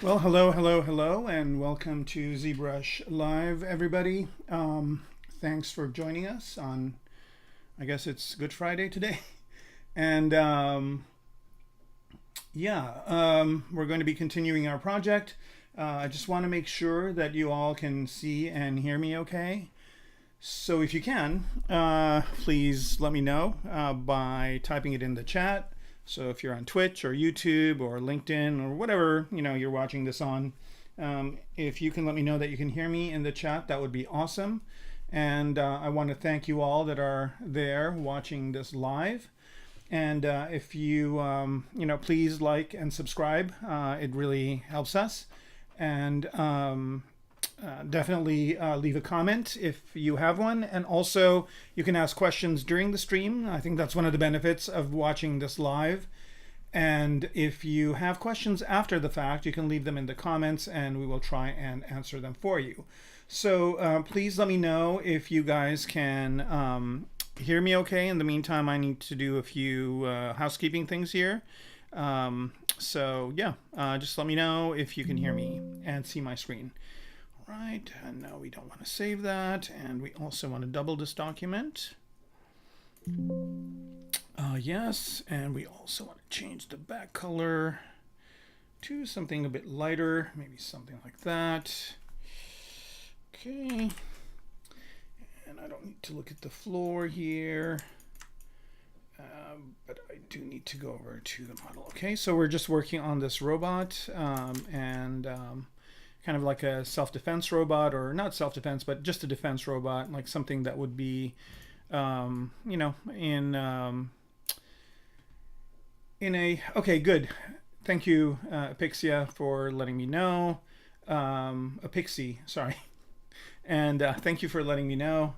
Well, hello, and welcome to ZBrush Live, everybody. Thanks for joining us on, I guess it's Good Friday today. And we're going to be continuing our project. I just want to make sure that you all can see and hear me okay. So if you can, please let me know by typing it in the chat. So if you're on Twitch or YouTube or LinkedIn or whatever you're watching this on, if you can let me know that you can hear me in the chat, that would be awesome. And I want to thank you all that are there watching this live. And if you please like and subscribe, it really helps us. And definitely leave a comment if you have one, and also you can ask questions during the stream. I think that's one of the benefits of watching this live. And if you have questions after the fact, you can leave them in the comments and we will try and answer them for you. So please let me know if you guys can hear me okay. In the meantime, I need to do a few housekeeping things here. Just let me know if you can hear me and see my screen. Right, and now we don't want to save that, and we also want to double this document. Yes, and we also want to change the back color to something a bit lighter, maybe something like that. Okay, and I don't need to look at the floor here, but I do need to go over to the model. Okay, so we're just working on this robot, kind of like a self-defense robot, or not self-defense, but just a defense robot, like something that would be, okay, good. Thank you, Apixia, for letting me know. Apixie, sorry. And thank you for letting me know.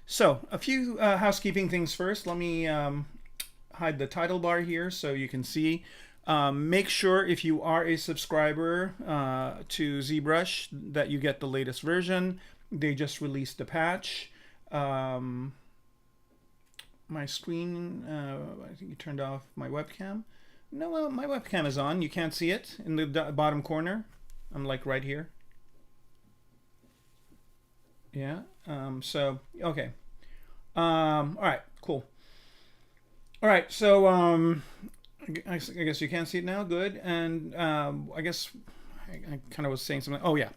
So a few housekeeping things first. Let me hide the title bar here so you can see. Make sure if you are a subscriber to ZBrush that you get the latest version. They just released a patch. My screen, I think you turned off my webcam. No, my webcam is on. You can't see it in the bottom corner. I'm like right here. Yeah, okay. All right, cool. All right, so I guess you can see it now. Good. And I guess I kind of was saying something. Oh, yeah.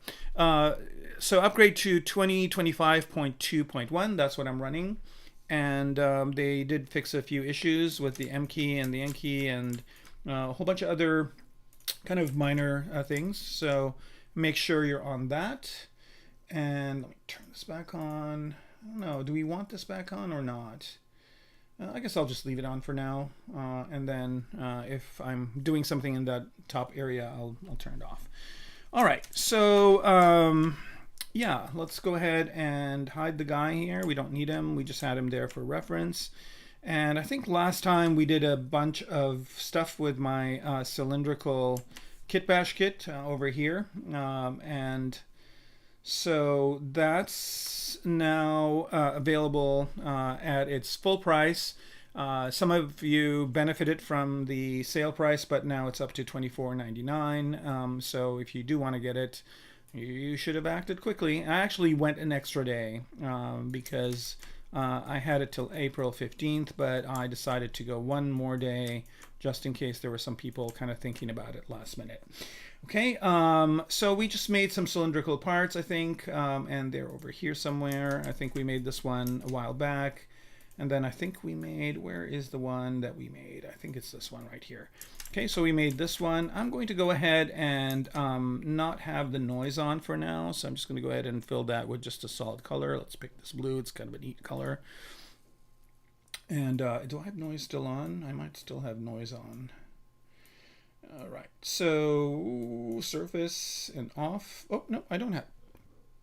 So upgrade to 2025.2.1. That's what I'm running. And they did fix a few issues with the M key and the N key and a whole bunch of other kind of minor things. So make sure you're on that. And let me turn this back on. I don't know. Do we want this back on or not? I guess I'll just leave it on for now, and then if I'm doing something in that top area, I'll turn it off. All right, so yeah, let's go ahead and hide the guy here. We don't need him. We just had him there for reference. And I think last time we did a bunch of stuff with my cylindrical kit bash kit over here, and so that's now available at its full price. Some of you benefited from the sale price, but now it's up to $24.99. So if you do want to get it, you should have acted quickly. I actually went an extra day because I had it till April 15th, but I decided to go one more day just in case there were some people kind of thinking about it last minute. Okay, so we just made some cylindrical parts, I think, and they're over here somewhere. I think we made this one a while back. And then I think we made, where is the one that we made? I think it's this one right here. Okay, so we made this one. I'm going to go ahead and not have the noise on for now. So I'm just going to go ahead and fill that with just a solid color. Let's pick this blue. It's kind of a neat color. And do I have noise still on? I might still have noise on. All right, so surface and off. Oh, no, I don't have.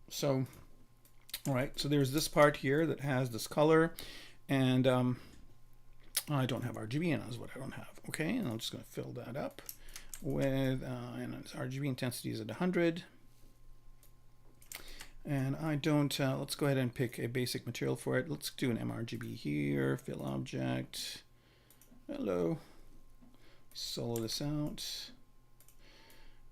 So, all right, so there's this part here that has this color, and I don't have RGB, and that's what I don't have. Okay, and I'm just going to fill that up with, and its RGB intensity is at 100. And I don't, let's go ahead and pick a basic material for it. Let's do an mRGB here, fill object. Hello. Solo this out.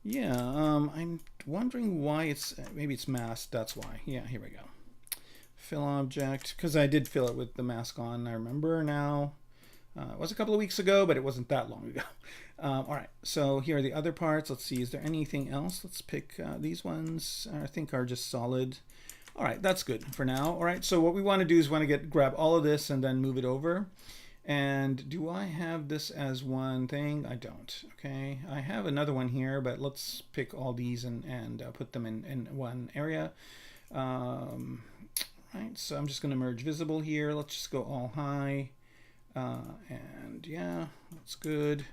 Yeah, I'm wondering why maybe it's masked. That's why. Yeah, here we go. Fill object, because I did fill it with the mask on. I remember now. It was a couple of weeks ago, but it wasn't that long ago. All right, so here are the other parts. Let's see, is there anything else? Let's pick these ones. I think are just solid. All right, that's good for now. All right, so what we want to do is grab all of this and then move it over. And do I have this as one thing? I don't. Okay, I have another one here, but let's pick all these and put them in one area. Right, so I'm just going to merge visible here. Let's just go all high. And yeah, that's good.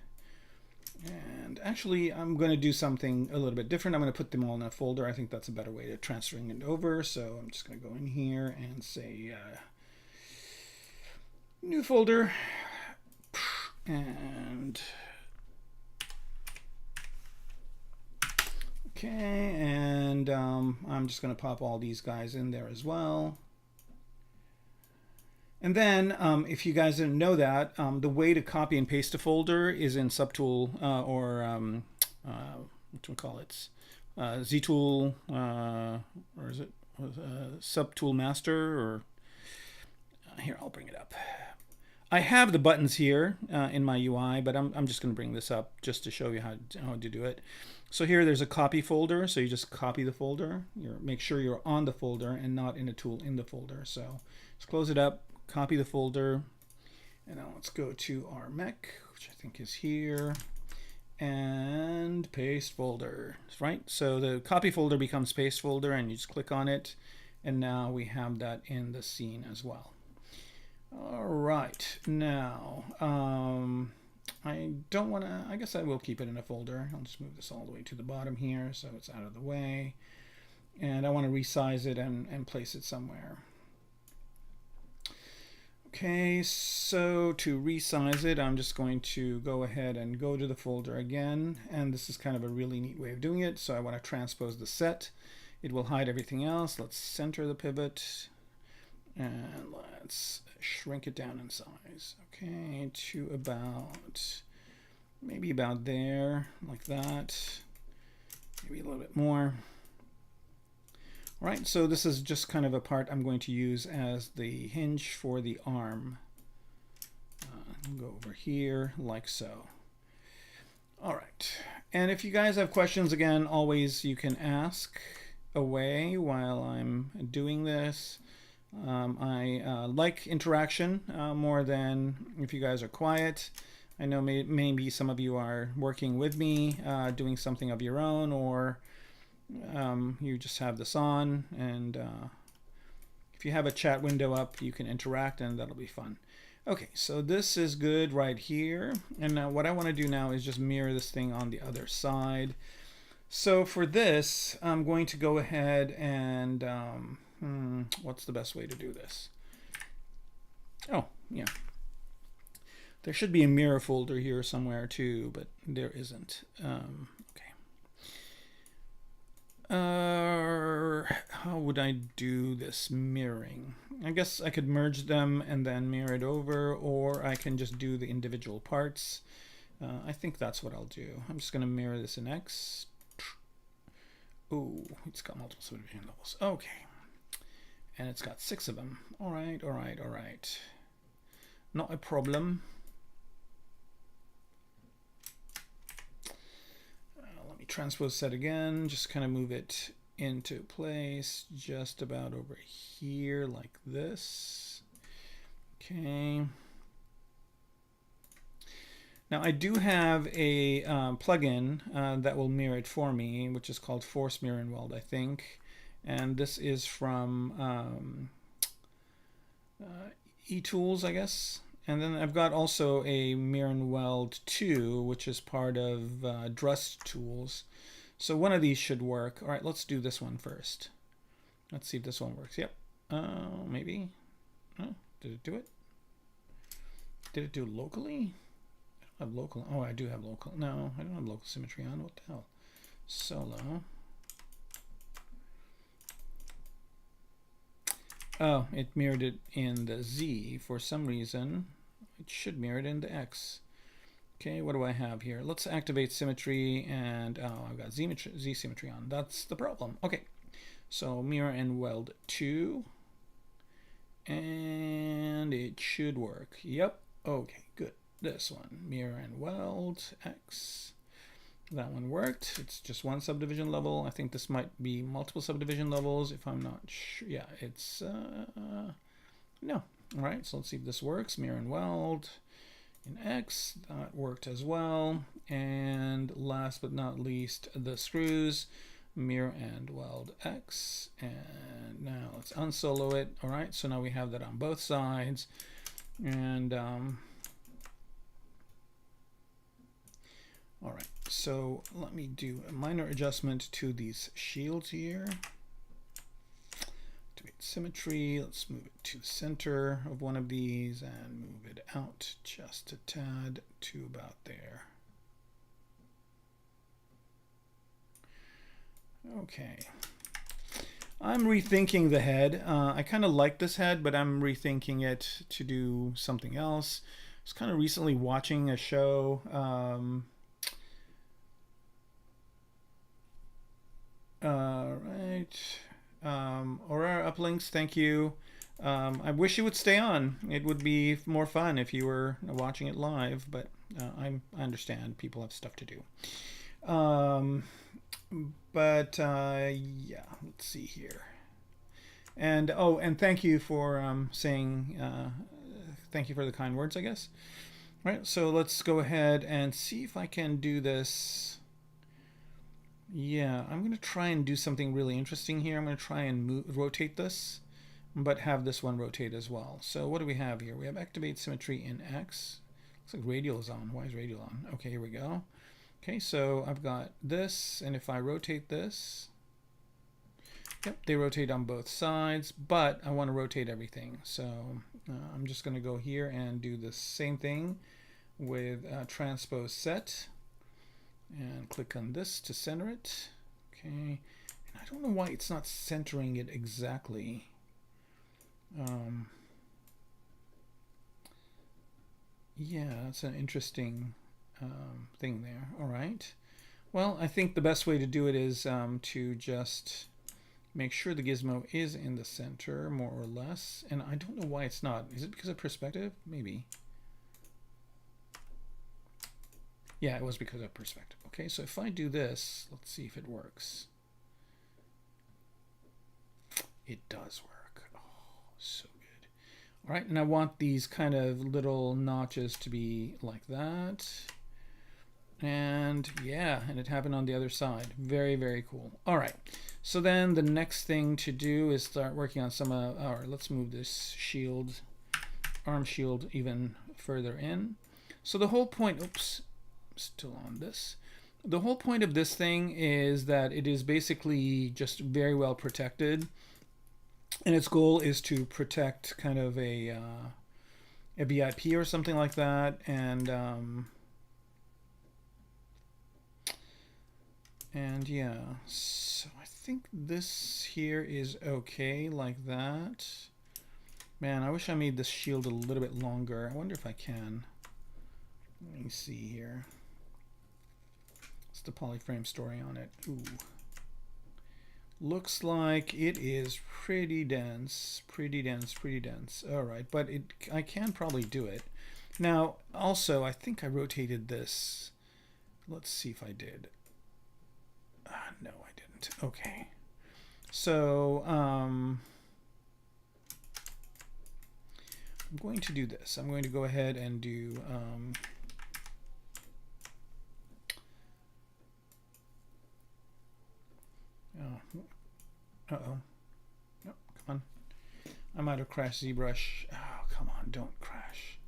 And actually, I'm going to do something a little bit different. I'm going to put them all in a folder. I think that's a better way of transferring it over. So I'm just going to go in here and say new folder. And okay, and I'm just going to pop all these guys in there as well. And then, if you guys didn't know that, the way to copy and paste a folder is in Subtool or what do we call it? ZTool, or is it Subtool Master? Or here, I'll bring it up. I have the buttons here in my UI, but I'm just going to bring this up just to show you how to do it. So here, there's a copy folder. So you just copy the folder. Make sure you're on the folder and not in a tool in the folder. So let's close it up. Copy the folder, and now let's go to our mech, which I think is here, and paste folder, right? So the copy folder becomes paste folder, and you just click on it, and now we have that in the scene as well. All right, now I don't want to, I guess I will keep it in a folder. I'll just move this all the way to the bottom here so it's out of the way, and I want to resize it and place it somewhere. Okay, so to resize it, I'm just going to go ahead and go to the folder again, and this is kind of a really neat way of doing it. So I want to transpose the set. It will hide everything else. Let's center the pivot, and let's shrink it down in size. Okay, to about, maybe about there, like that. Maybe a little bit more. All right, so this is just kind of a part I'm going to use as the hinge for the arm. Go over here like so. All right, and if you guys have questions, again, always you can ask away while I'm doing this. I like interaction more than if you guys are quiet. I know maybe some of you are working with me, doing something of your own, or you just have this on, and if you have a chat window up, you can interact, and that'll be fun. Okay, so this is good right here, and now what I want to do now is just mirror this thing on the other side. So for this, I'm going to go ahead and what's the best way to do this? Oh, yeah. There should be a mirror folder here somewhere too, but there isn't. How would I do this mirroring? I guess I could merge them and then mirror it over, or I can just do the individual parts. I think that's what I'll do. I'm just going to mirror this in X. Oh, it's got multiple subdivision levels. Okay. And it's got 6 of them. All right, all right, all right. Not a problem. Let me transpose set again. Just kind of move it into place just about over here like this. Okay. Now I do have a plugin that will mirror it for me, which is called Force Mirror and Weld, I think. And this is from eTools, I guess. And then I've got also a Mirror and Weld 2, which is part of Drust Tools. So one of these should work. All right, let's do this one first. Let's see if this one works. Yep. Maybe. Oh, did it do it? Did it do it locally? I don't have local. Oh, I do have local. No, I don't have local symmetry on. What the hell? Solo. Oh, it mirrored it in the Z for some reason. It should mirror it in the X. Okay, what do I have here? Let's activate symmetry, and I've got Z symmetry on. That's the problem. Okay, so mirror and weld 2, and it should work. Yep. Okay, good. This one, mirror and weld X. That one worked. It's just one subdivision level. I think this might be multiple subdivision levels if I'm not sure. Yeah, it's no. All right, so let's see if this works. Mirror and weld in X, that worked as well. And last but not least, the screws, mirror and weld X. And now let's unsolo it. All right, so now we have that on both sides. And all right, so let me do a minor adjustment to these shields here. Activate symmetry. Let's move it to the center of one of these and move it out just a tad to about there. Okay. I'm rethinking the head. I kind of like this head, but I'm rethinking it to do something else. I was kind of recently watching a show. Right. Aurora Uplinks, thank you. I wish you would stay on. It would be more fun if you were watching it live, but I understand people have stuff to do. Yeah, let's see here. And oh, and thank you for saying thank you for the kind words, I guess. All right, so let's go ahead and see if I can do this. Yeah, I'm going to try and do something really interesting here. I'm going to try and rotate this, but have this one rotate as well. So what do we have here? We have activate symmetry in X. Looks like radial is on. Why is radial on? Okay, here we go. Okay, so I've got this, and if I rotate this, yep, they rotate on both sides, but I want to rotate everything. So I'm just going to go here and do the same thing with transpose set. And click on this to center it. Okay, and I don't know why it's not centering it exactly. Yeah, that's an interesting thing there. All right. Well, I think the best way to do it is to just make sure the gizmo is in the center, more or less. And I don't know why it's not. Is it because of perspective? Maybe. Yeah, it was because of perspective. Okay, so if I do this, let's see if it works. It does work. Oh, so good. All right, and I want these kind of little notches to be like that. And yeah, and it happened on the other side. Very, very cool. All right, so then the next thing to do is start working on some of our, let's move this shield, arm shield even further in. So the whole point, oops, still on this. The whole point of this thing is that it is basically just very well protected, and its goal is to protect kind of a BIP or something like that, and yeah, so I think this here is okay like that. Man, I wish I made this shield a little bit longer. I wonder if I can. Let me see here. What's the polyframe story on it? Ooh. Looks like it is pretty dense, pretty dense, pretty dense. All right, but I can probably do it. Now, also, I think I rotated this. Let's see if I did. No, I didn't. Okay. So, I'm going to do this. I'm going to go ahead and do uh-oh. No, come on. I might have crashed ZBrush. Oh, come on, don't crash.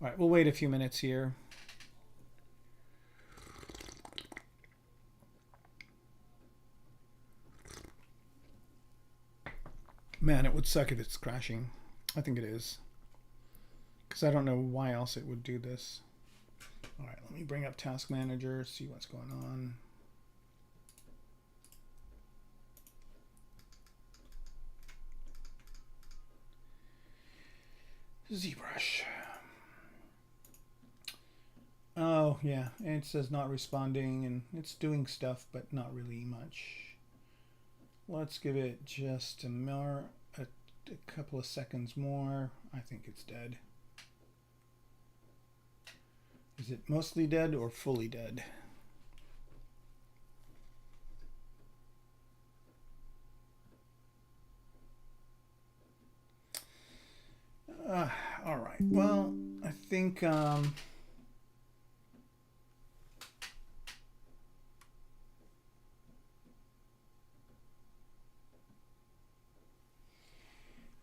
All right, we'll wait a few minutes here. Man, it would suck if it's crashing. I think it is. Because I don't know why else it would do this. All right, let me bring up Task Manager, see what's going on. ZBrush. Oh, yeah, it says not responding, and it's doing stuff, but not really much. Let's give it just a couple of seconds more. I think it's dead. Is it mostly dead or fully dead? All right. Well, I think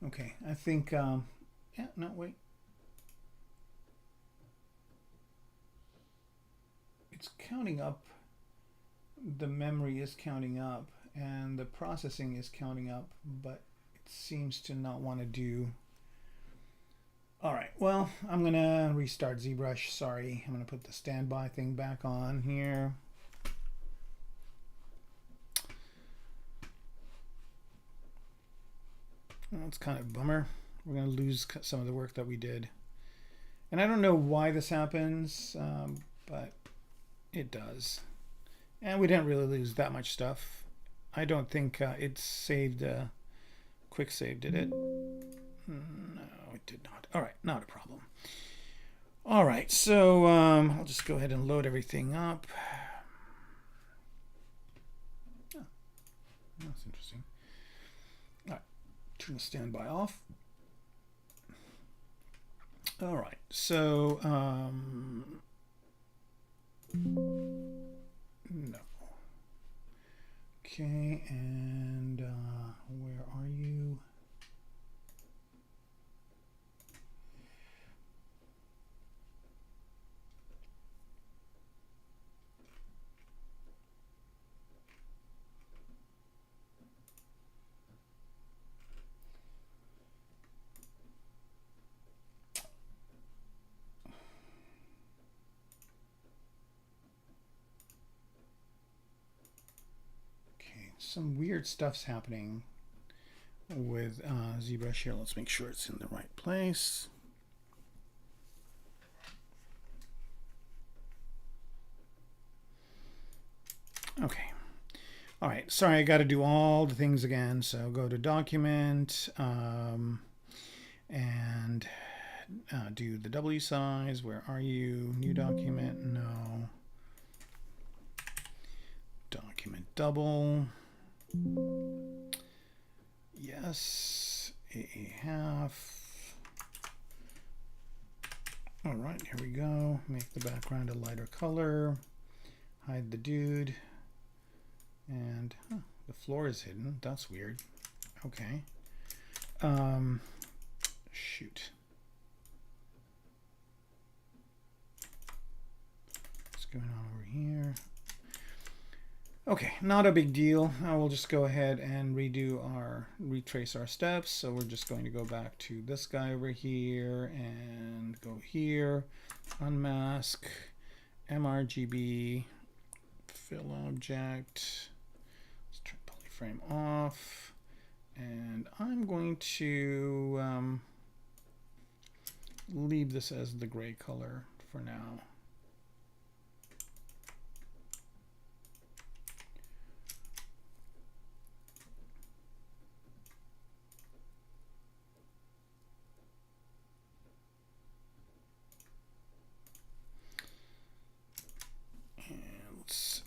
okay. I think yeah. No, wait. It's counting up. The memory is counting up, and the processing is counting up, but it seems to not want to do. All right, well, I'm gonna restart ZBrush. Sorry, I'm gonna put the standby thing back on here. Well, it's kind of a bummer. We're gonna lose some of the work that we did. And I don't know why this happens, but it does. And we didn't really lose that much stuff. I don't think it saved, quick save, did it? No, it did not. All right, not a problem. All right, so I'll just go ahead and load everything up. Oh, that's interesting. All right, turn the standby off. All right, so no. Okay, and where are you? Some weird stuff's happening with ZBrush here. Let's make sure it's in the right place. Okay. All right. Sorry, I got to do all the things again. So go to Document and do the W size. Where are you? New document? No. Document double. Yes, a half. All right, here we go. Make the background a lighter color. Hide the dude. And the floor is hidden. That's weird. Okay. Shoot. What's going on over here? Okay, not a big deal. I will just go ahead and retrace our steps. So we're just going to go back to this guy over here and go here, unmask, mRGB, fill object, let's turn polyframe off, and I'm going to leave this as the gray color for now.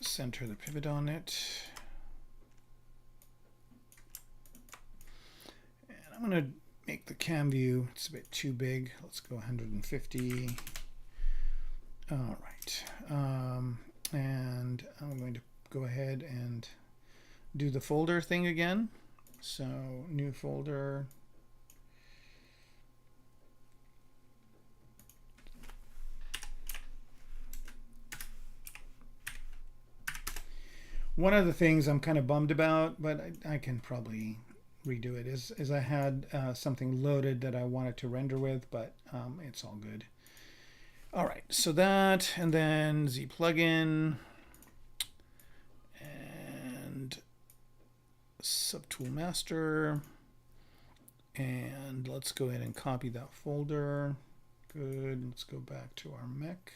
Center the pivot on it. And I'm going to make the cam view, it's a bit too big. Let's go 150. All right. And I'm going to go ahead and do the folder thing again. So new folder. One of the things I'm kind of bummed about, but I can probably redo it, is I had something loaded that I wanted to render with, but it's all good. All right, so that, and then Z plugin, and subtool master, and let's go ahead and copy that folder. Good, let's go back to our mech.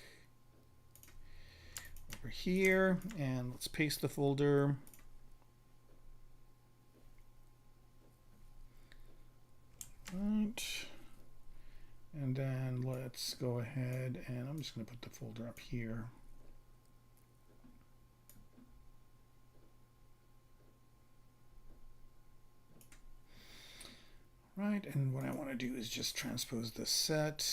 over here, and let's paste the folder. Right. And then let's go ahead and I'm just going to put the folder up here. Right, and what I want to do is just transpose this set.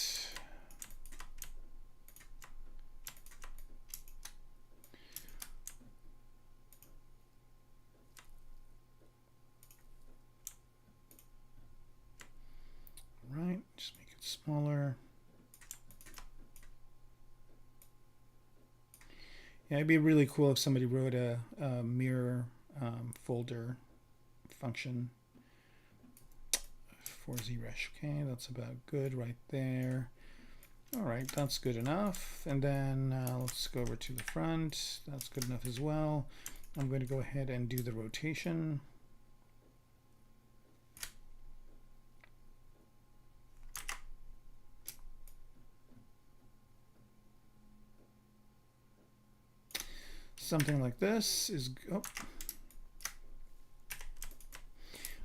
Right, just make it smaller. Yeah, it'd be really cool if somebody wrote a mirror folder function for ZBrush. Okay, that's about good right there. All right, that's good enough. And then let's go over to the front. That's good enough as well. I'm going to go ahead and do the rotation. Something like this is, oh.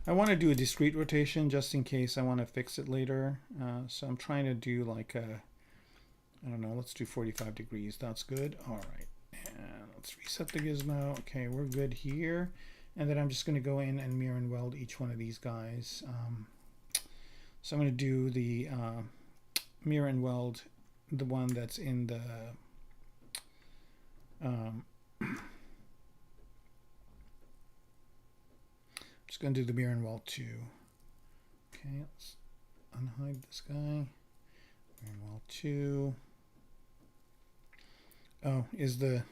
I want to do a discrete rotation just in case I want to fix it later. So I'm trying to do like a, I don't know, let's do 45 degrees. That's good. All right. And let's reset the gizmo. Okay, we're good here. And then I'm just going to go in and mirror and weld each one of these guys. So I'm going to do the mirror and weld the one that's in the just going to do the mirror and weld too. Okay, let's unhide this guy. Mirror and weld 2. Oh, is the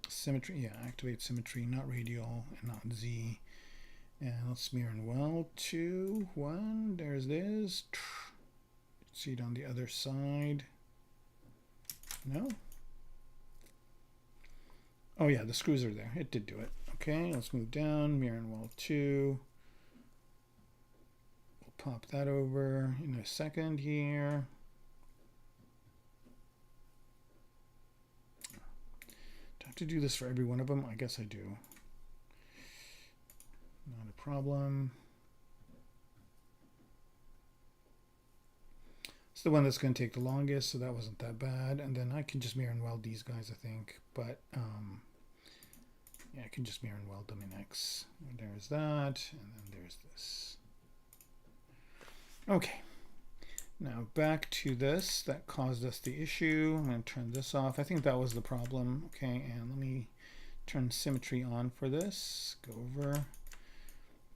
symmetry? Yeah, activate symmetry, not radial and not Z. And let's mirror and weld 2. 1. There's this. See it on the other side. No. Oh yeah, the screws are there. It did do it. Okay, let's move down. Mirror and weld 2. We'll pop that over in a second here. Do I have to do this for every one of them? I guess I do. Not a problem. It's the one that's going to take the longest, so that wasn't that bad. And then I can just mirror and weld these guys, I think. But yeah, I can just mirror and weld them in X. And there's that, and then there's this. Okay. Now back to this. That caused us the issue. I'm going to turn this off. I think that was the problem. Okay, and let me turn symmetry on for this. Go over.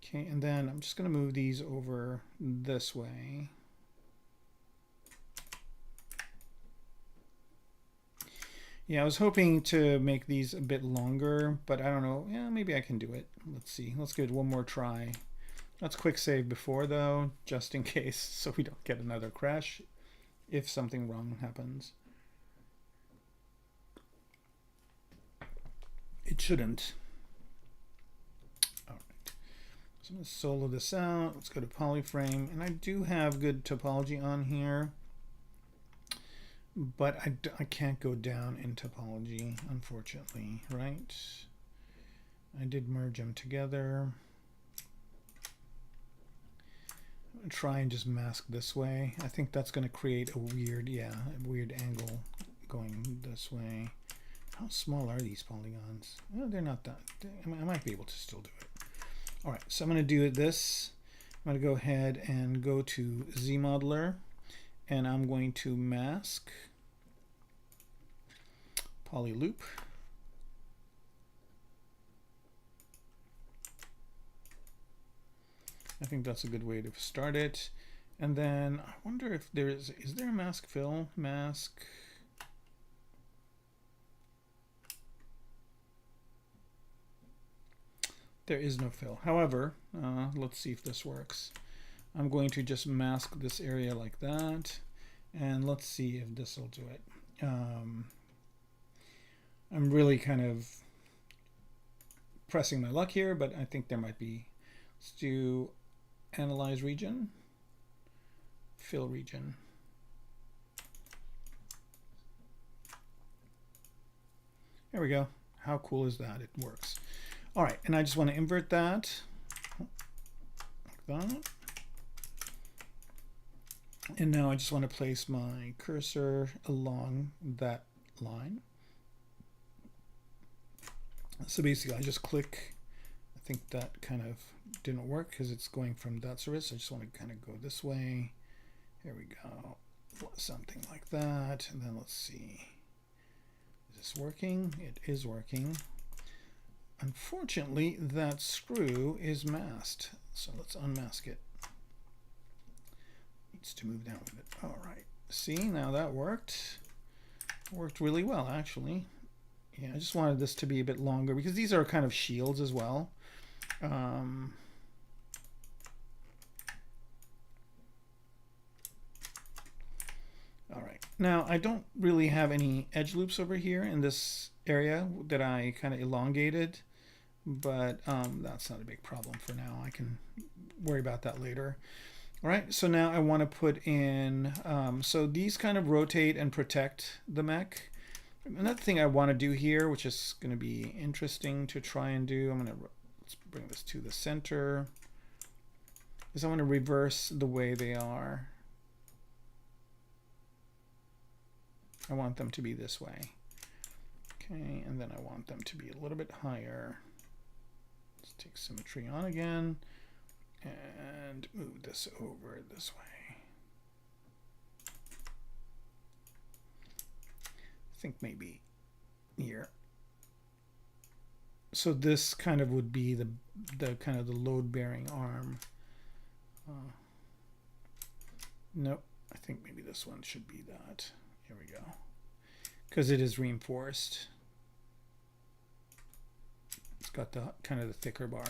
Okay, and then I'm just going to move these over this way. Yeah, I was hoping to make these a bit longer, but I don't know. Yeah, maybe I can do it. Let's see. Let's give it one more try. Let's quick save before, though, just in case, so we don't get another crash if something wrong happens. It shouldn't. All right. So I'm going to solo this out. Let's go to polyframe. And I do have good topology on here. But I can't go down in topology, unfortunately, right? I did merge them together. I'm going to try and just mask this way. I think that's going to create a weird, yeah, a weird angle going this way. How small are these polygons? Well, they're not that. I might be able to still do it. All right, so I'm going to do this. I'm going to go ahead and go to ZModeler. And I'm going to mask poly loop. I think that's a good way to start it. And then I wonder if there is there a mask fill? Mask. There is no fill. However, let's see if this works. I'm going to just mask this area like that, and let's see if this will do it. I'm really kind of pressing my luck here, but I think there might be. Let's do analyze region, fill region. There we go. How cool is that? It works. All right, and I just want to invert that like that. And now I just want to place my cursor along that line. So basically I just click. I think that kind of didn't work because it's going from that surface. I just want to kind of go this way. Here we go. Something like that. And then let's see. Is this working? It is working. Unfortunately, that screw is masked. So let's unmask it. Needs to move down with it. All right. See, now that worked. Worked really well, actually. Yeah, I just wanted this to be a bit longer because these are kind of shields as well. All right, now I don't really have any edge loops over here in this area that I kind of elongated, but that's not a big problem for now. I can worry about that later. All right, so now I want to put in, so these kind of rotate and protect the mech. Another thing I want to do here, which is going to be interesting to try and do, let's bring this to the center, is I want to reverse the way they are. I want them to be this way. Okay, and then I want them to be a little bit higher. Let's take symmetry on again and move this over this way. I think maybe here. So this kind of would be the kind of the load-bearing arm. Nope, I think maybe this one should be that. Here we go. Because it is reinforced. It's got the kind of the thicker bar.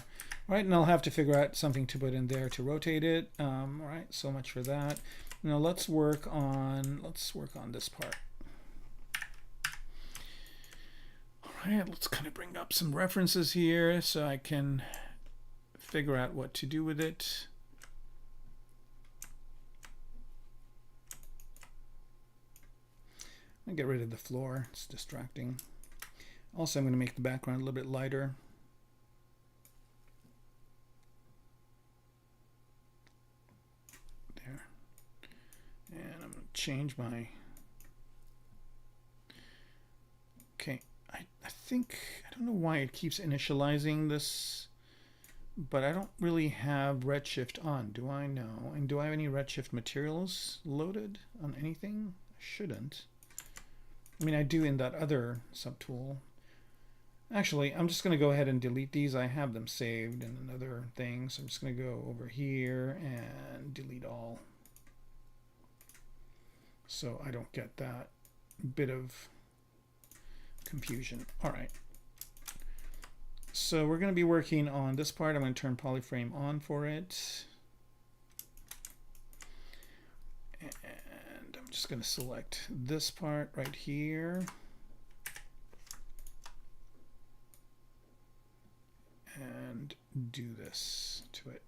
All right, and I'll have to figure out something to put in there to rotate it. All right, so much for that. Now let's work on this part. All right, let's kind of bring up some references here so I can figure out what to do with it. I'll get rid of the floor, it's distracting. Also, I'm going to make the background a little bit lighter. There. And I'm going to change my... Okay, I think, I don't know why it keeps initializing this, but I don't really have Redshift on, do I? No. And do I have any Redshift materials loaded on anything? I shouldn't. I mean, I do in that other subtool. Actually, I'm just going to go ahead and delete these. I have them saved in another thing. So I'm just going to go over here and delete all. So I don't get that bit of confusion. All right. So we're going to be working on this part. I'm going to turn polyframe on for it. And I'm just going to select this part right here. And do this to it.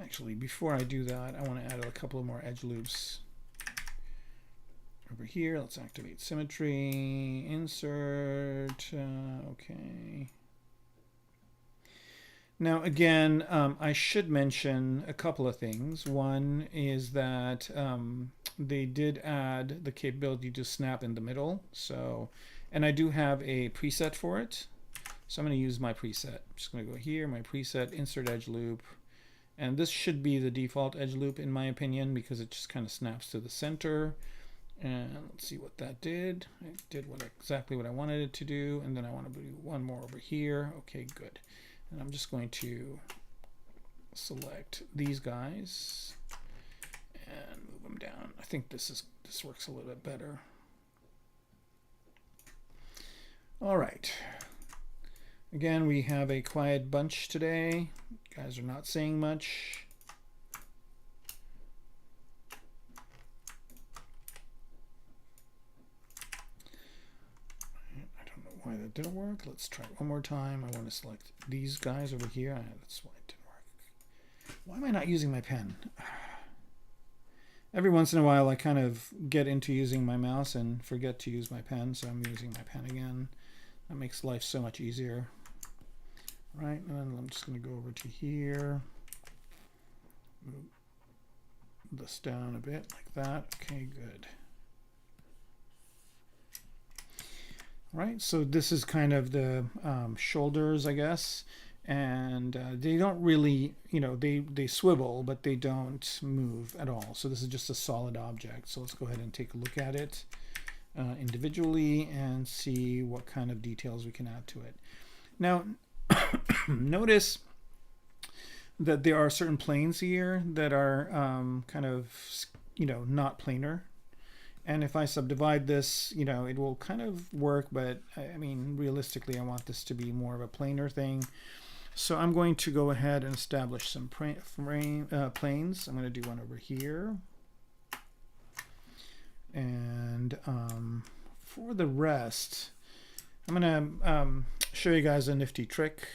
Actually, before I do that, I want to add a couple of more edge loops. Over here, let's activate symmetry, insert, okay. Now again, I should mention a couple of things. One is that they did add the capability to snap in the middle. So, and I do have a preset for it. So I'm going to use my preset. I'm just going to go here, my preset, insert edge loop. And this should be the default edge loop in my opinion, because it just kind of snaps to the center. And let's see what that did. It did exactly what I wanted it to do. And then I want to do one more over here. Okay, good. And I'm just going to select these guys and move them down. I think this works a little bit better. All right. Again, we have a quiet bunch today. You guys are not saying much. Why that didn't work. Let's try it one more time. I want to select these guys over here. That's why it didn't work. Why am I not using my pen? Every once in a while I kind of get into using my mouse and forget to use my pen, so I'm using my pen again. That makes life so much easier. Right, and then I'm just going to go over to here. Move this down a bit like that. Okay, good. Right, so this is kind of the shoulders, I guess, and they don't really, you know, they swivel, but they don't move at all. So this is just a solid object. So let's go ahead and take a look at it individually and see what kind of details we can add to it. Now, notice that there are certain planes here that are kind of, you know, not planar. And if I subdivide this, you know, it will kind of work, but I mean, realistically, I want this to be more of a planar thing. So I'm going to go ahead and establish some planes. I'm going to do one over here. And for the rest, I'm going to show you guys a nifty trick.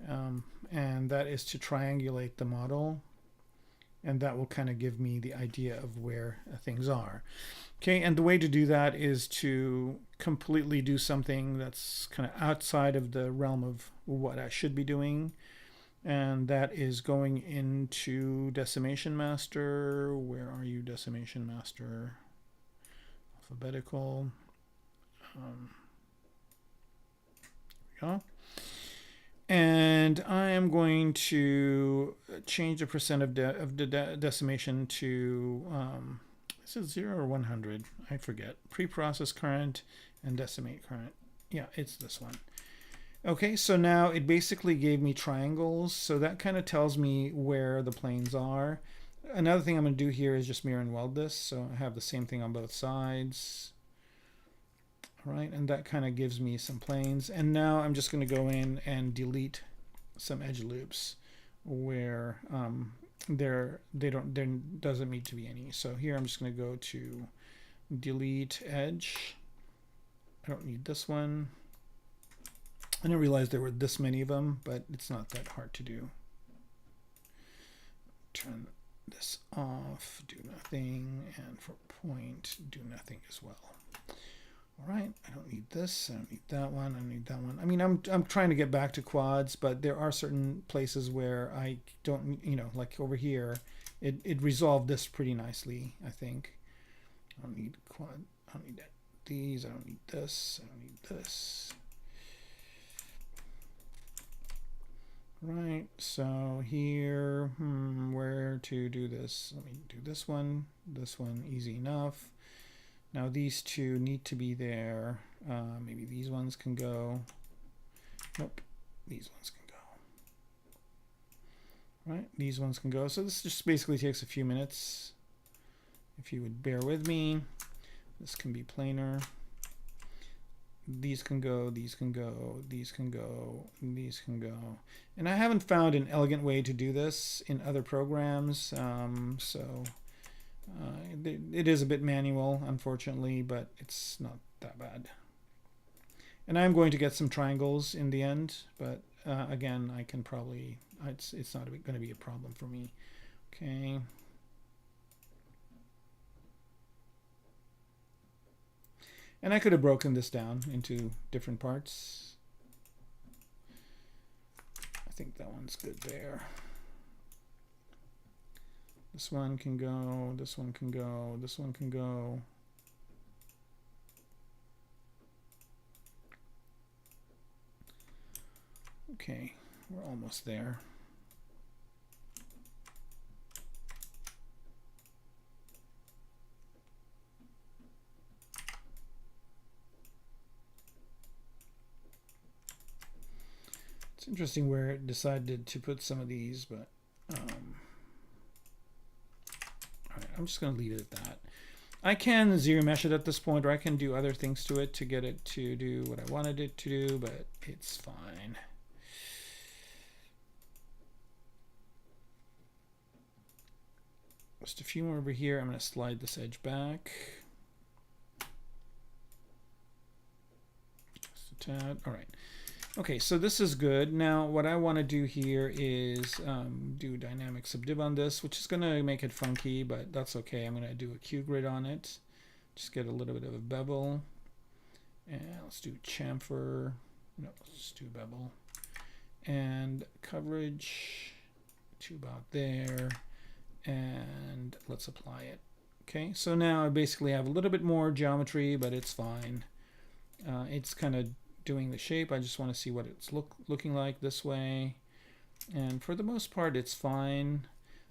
And that is to triangulate the model. And that will kind of give me the idea of where things are. Okay, and the way to do that is to completely do something that's kind of outside of the realm of what I should be doing. And that is going into Decimation Master. Where are you, Decimation Master? Alphabetical. There we go. And I am going to change the percent of the decimation to, is it 0 or 100? I forget. Pre-process current and decimate current. Yeah, it's this one. Okay, so now it basically gave me triangles. So that kind of tells me where the planes are. Another thing I'm going to do here is just mirror and weld this. So I have the same thing on both sides. Right, and that kind of gives me some planes. And now I'm just going to go in and delete some edge loops where there doesn't need to be any. So here I'm just going to go to delete edge. I don't need this one. I didn't realize there were this many of them, but it's not that hard to do. Turn this off, do nothing, and for point, do nothing as well. All right, I don't need this, I don't need that one, I don't need that one. I mean, I'm trying to get back to quads, but there are certain places where I don't, you know, like over here, it resolved this pretty nicely, I think. I don't need quad, I don't need these, I don't need this, I don't need this. Right, so here, where to do this? Let me do this one, easy enough. Now these two need to be there. Maybe these ones can go. Nope, these ones can go. Right, these ones can go. So this just basically takes a few minutes. If you would bear with me, this can be planar. These can go, these can go, these can go, these can go. And I haven't found an elegant way to do this in other programs, it is a bit manual, unfortunately, but it's not that bad. And I'm going to get some triangles in the end, but again, I can probably, it's not going to be a problem for me. Okay. And I could have broken this down into different parts. I think that one's good there. This one can go, this one can go, this one can go. Okay, we're almost there. It's interesting where it decided to put some of these, but I'm just going to leave it at that. I can zero mesh it at this point, or I can do other things to it to get it to do what I wanted it to do, but it's fine. Just a few more over here. I'm going to slide this edge back. Just a tad. All right. Okay, so this is good. Now what I want to do here is do dynamic subdiv on this, which is going to make it funky, but that's okay. I'm going to do a Q grid on it. Just get a little bit of a bevel. And let's do chamfer. No, let's do bevel. And coverage to about there. And let's apply it. Okay, so now I basically have a little bit more geometry, but it's fine. It's kind of doing the shape. I just want to see what it's looking like this way. And for the most part, it's fine.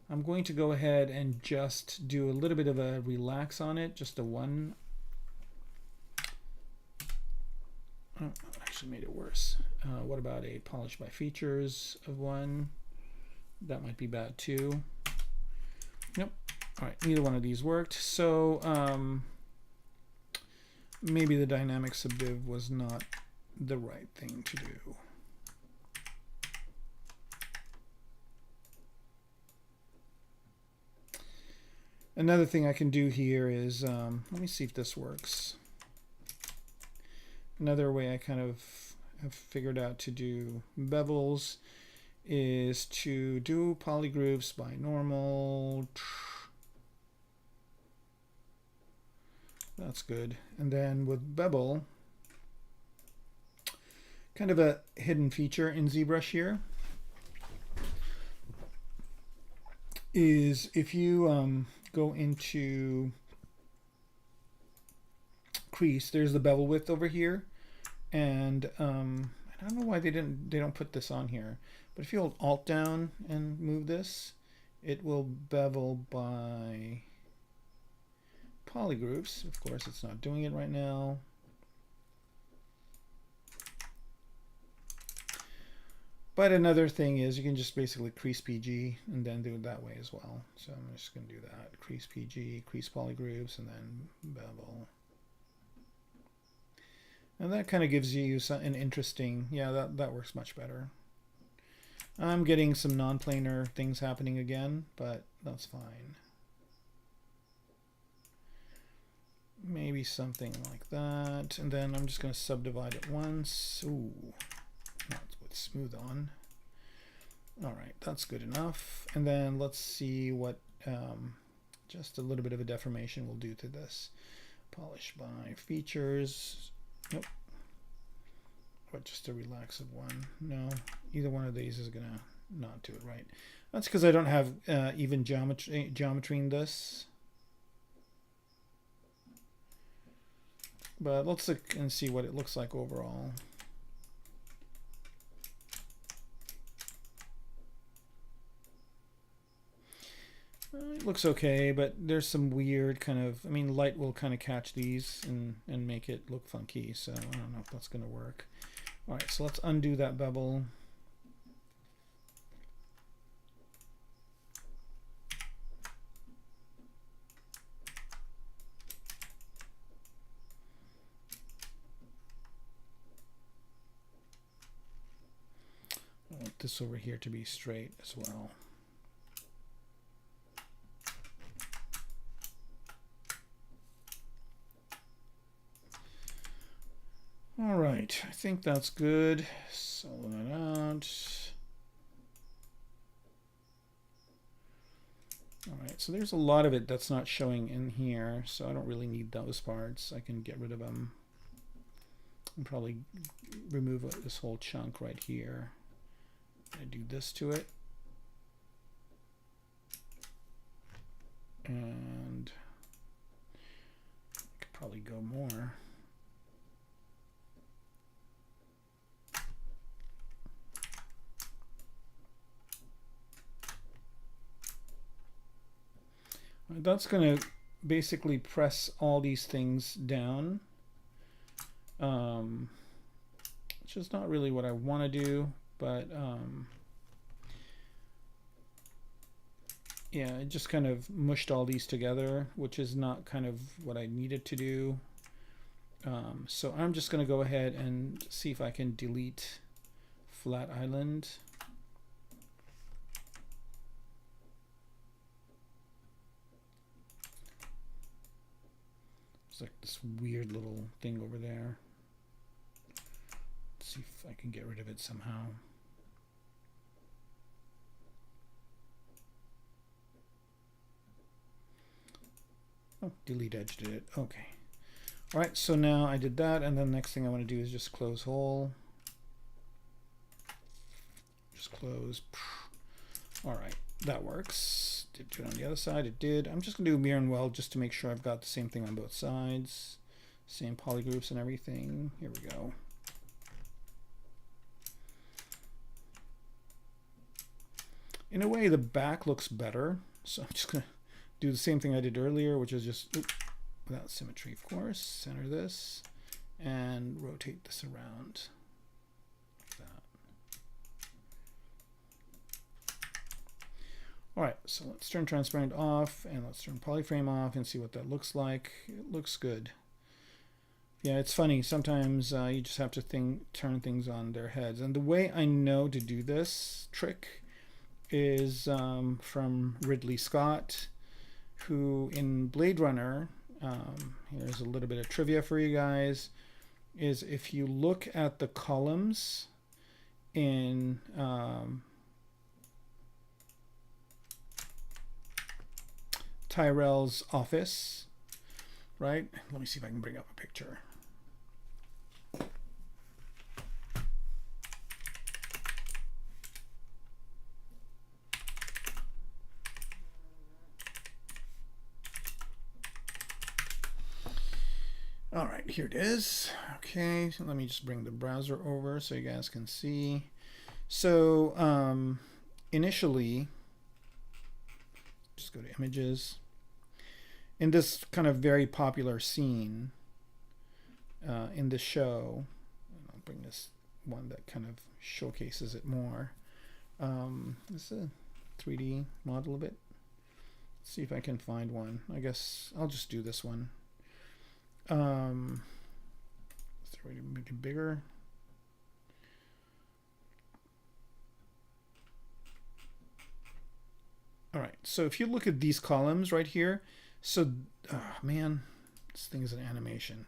I'm going to go ahead and just do a little bit of a relax on it, just a one. Oh, actually made it worse. What about a polish by features of one? That might be bad too. Nope. All right, neither one of these worked. So maybe the dynamic subdiv was not the right thing to do. Another thing I can do here is, let me see if this works. Another way I kind of have figured out to do bevels is to do polygroups by normal. That's good. And then with bevel, kind of a hidden feature in ZBrush here is if you go into crease, there's the bevel width over here, and I don't know why they don't put this on here, but if you hold Alt down and move this, it will bevel by polygroups. Of course, it's not doing it right now. But another thing is you can just basically crease PG and then do it that way as well. So I'm just going to do that. Crease PG, crease polygroups, and then bevel. And that kind of gives you an interesting, yeah, that works much better. I'm getting some non-planar things happening again, but that's fine. Maybe something like that. And then I'm just going to subdivide it once. Ooh, that's with smooth on. All right, that's good enough. And then let's see what just a little bit of a deformation will do to this. Polish by features. Nope. What, just a relaxive one? No, either one of these is gonna not do it right. That's because I don't have even geometry in this. But let's look and see what it looks like overall. It looks okay, but there's some weird kind of, I mean, light will kind of catch these and make it look funky, so I don't know if that's going to work. All right, so let's undo that bevel. I want this over here to be straight as well. All right, I think that's good. Solo that out. All right, so there's a lot of it that's not showing in here, so I don't really need those parts. I can get rid of them and probably remove this whole chunk right here. I do this to it. And I could probably go more. That's going to basically press all these things down, which is not really what I want to do, but yeah, it just kind of mushed all these together, which is not kind of what I needed to do. So I'm just going to go ahead and see if I can delete Flat Island. It's like this weird little thing over there. Let's see if I can get rid of it somehow. Oh, delete edge did it. Okay. All right, so now I did that, and then the next thing I want to do is just close hole. Just close. All right, that works. Did do it on the other side. It did. I'm just going to do mirror and weld just to make sure I've got the same thing on both sides. Same polygroups and everything. Here we go. In a way, the back looks better. So I'm just going to do the same thing I did earlier, which is just, without symmetry, of course, center this and rotate this around like that. All right, so let's turn transparent off and let's turn polyframe off and see what that looks like. It looks good. Yeah, it's funny. Sometimes you just have to turn things on their heads. And the way I know to do this trick is from Ridley Scott, who in Blade Runner, here's a little bit of trivia for you guys, is if you look at the columns in Tyrell's office, right? Let me see if I can bring up a picture. All right, here it is. Okay, so let me just bring the browser over so you guys can see. So initially, just go to images. In this kind of very popular scene in the show, and I'll bring this one that kind of showcases it more. This is a 3D model of it. Let's see if I can find one. I guess I'll just do this one. Let's make it bigger. All right, so if you look at these columns right here, so man, this thing is an animation.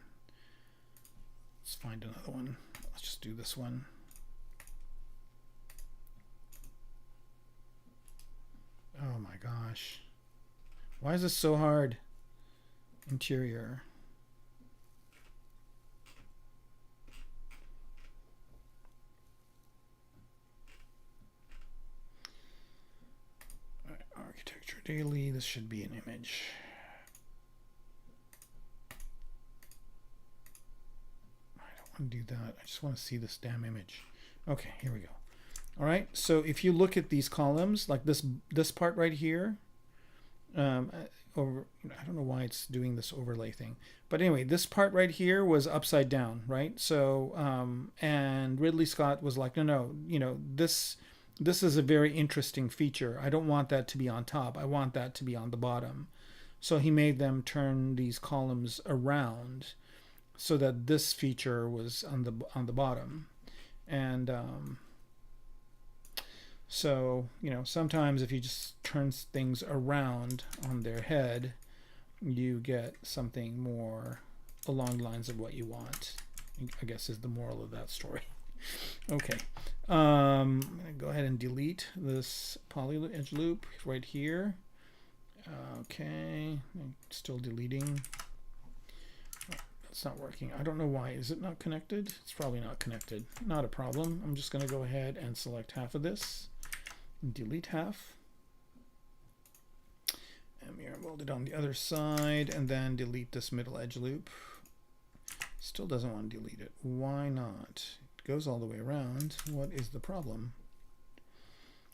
Let's find another one. Let's just do this one. Oh my gosh, why is this so hard? Interior. Architecture Daily, this should be an image. I don't want to do that. I just want to see this damn image. Okay, here we go. All right, so if you look at these columns, like this part right here, I don't know why it's doing this overlay thing, but anyway, this part right here was upside down, right? So and Ridley Scott was like, no, you know, this is a very interesting feature. I don't want that to be on top. I want that to be on the bottom. So he made them turn these columns around so that this feature was on the bottom. And so, you know, sometimes if you just turn things around on their head, you get something more along the lines of what you want, I guess is the moral of that story. Okay, I'm gonna go ahead and delete this poly edge loop right here. Okay, I'm still deleting. Oh, that's not working. I don't know why. Is it not connected? It's probably not connected. Not a problem. I'm just gonna go ahead and select half of this, and delete half, and mirror weld it on the other side, and then delete this middle edge loop. Still doesn't want to delete it. Why not? Goes all the way around. What is the problem?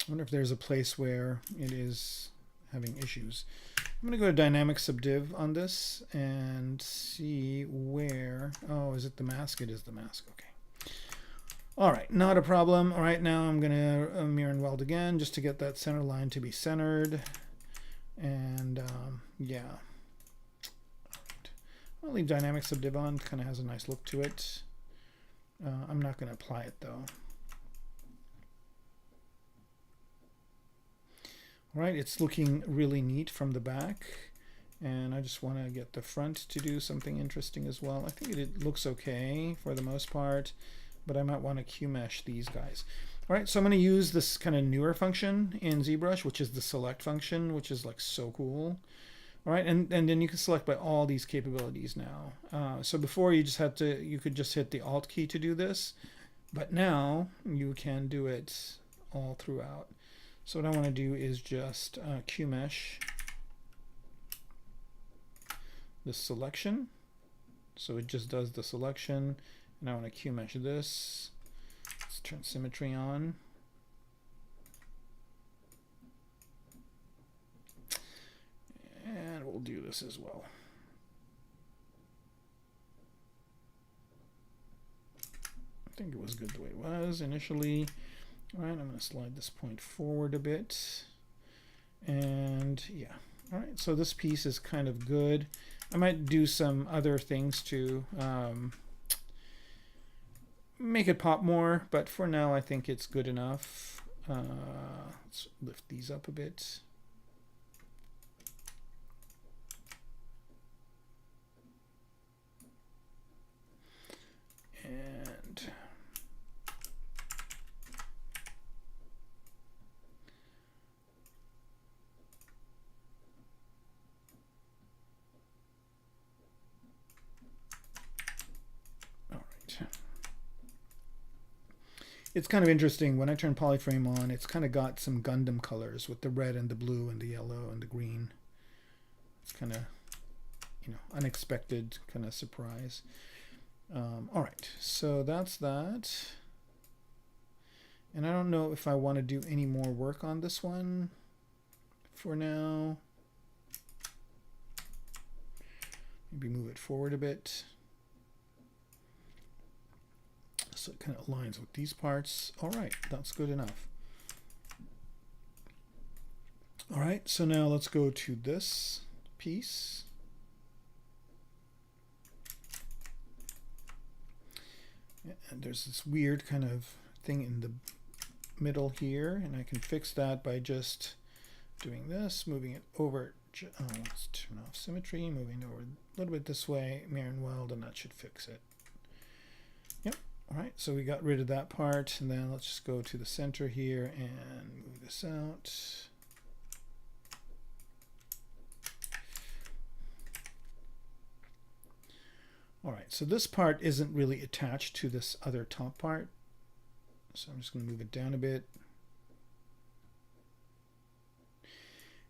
I wonder if there's a place where it is having issues. I'm going to go to dynamic subdiv on this and see where. Oh, is it the mask? It is the mask. Okay. All right, not a problem. All right, now I'm going to mirror and weld again just to get that center line to be centered. And yeah. All right. I'll leave dynamic subdiv on. Kind of has a nice look to it. I'm not going to apply it though. All right, it's looking really neat from the back, and I just want to get the front to do something interesting as well. I think it looks okay for the most part, but I might want to QMesh these guys. All right, so I'm going to use this kind of newer function in ZBrush, which is the select function, which is like so cool. All right, and then you can select by all these capabilities now. So before you could just hit the Alt key to do this, but now you can do it all throughout. So what I want to do is just QMesh the selection. So it just does the selection, and I want to QMesh this. Let's turn symmetry on. And we'll do this as well. I think it was good the way it was initially. All right, I'm going to slide this point forward a bit. And yeah, all right, so this piece is kind of good. I might do some other things to make it pop more, but for now I think it's good enough. Let's lift these up a bit. And all right. It's kind of interesting when I turn polyframe on, it's kind of got some Gundam colors with the red and the blue and the yellow and the green. It's kind of, you know, unexpected kind of surprise. All right, so that's that. And I don't know if I want to do any more work on this one for now. Maybe move it forward a bit so it kind of aligns with these parts. All right, that's good enough. All right, so now let's go to this piece. And there's this weird kind of thing in the middle here, and I can fix that by just doing this, moving it over. Let's turn off symmetry, moving over a little bit this way, mirror and weld, and that should fix it. Yep. All right, so we got rid of that part, and then let's just go to the center here and move this out. All right, so this part isn't really attached to this other top part. So I'm just going to move it down a bit.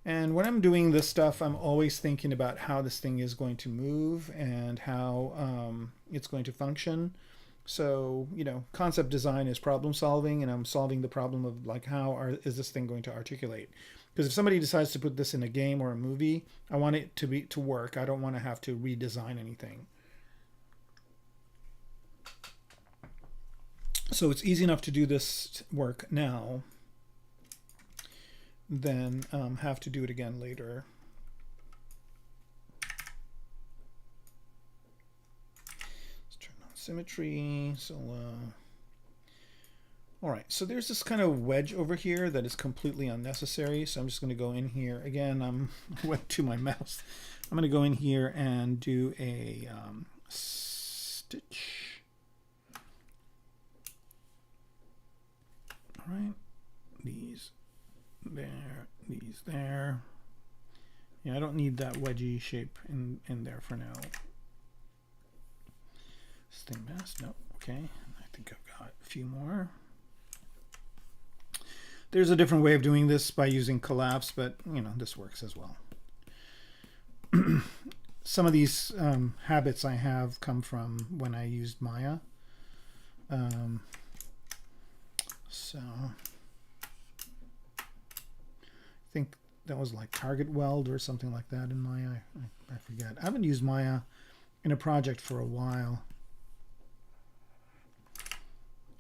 And when I'm doing this stuff, I'm always thinking about how this thing is going to move and how it's going to function. So, you know, concept design is problem solving, and I'm solving the problem of like, is this thing going to articulate? Because if somebody decides to put this in a game or a movie, I want it to work. I don't want to have to redesign anything. So it's easy enough to do this work now than have to do it again later. Let's turn on symmetry. So, all right, so there's this kind of wedge over here that is completely unnecessary. So I'm just going to go in here. Again, I went to my mouse. I'm going to go in here and do a stitch. All right, these there, these there. Yeah, I don't need that wedgy shape in there for now. Sting mask, no, okay. I think I've got a few more. There's a different way of doing this by using collapse, but you know, this works as well. Some of these habits I have come from when I used Maya. So I think that was like target weld or something like that in Maya. I forget. I haven't used Maya in a project for a while.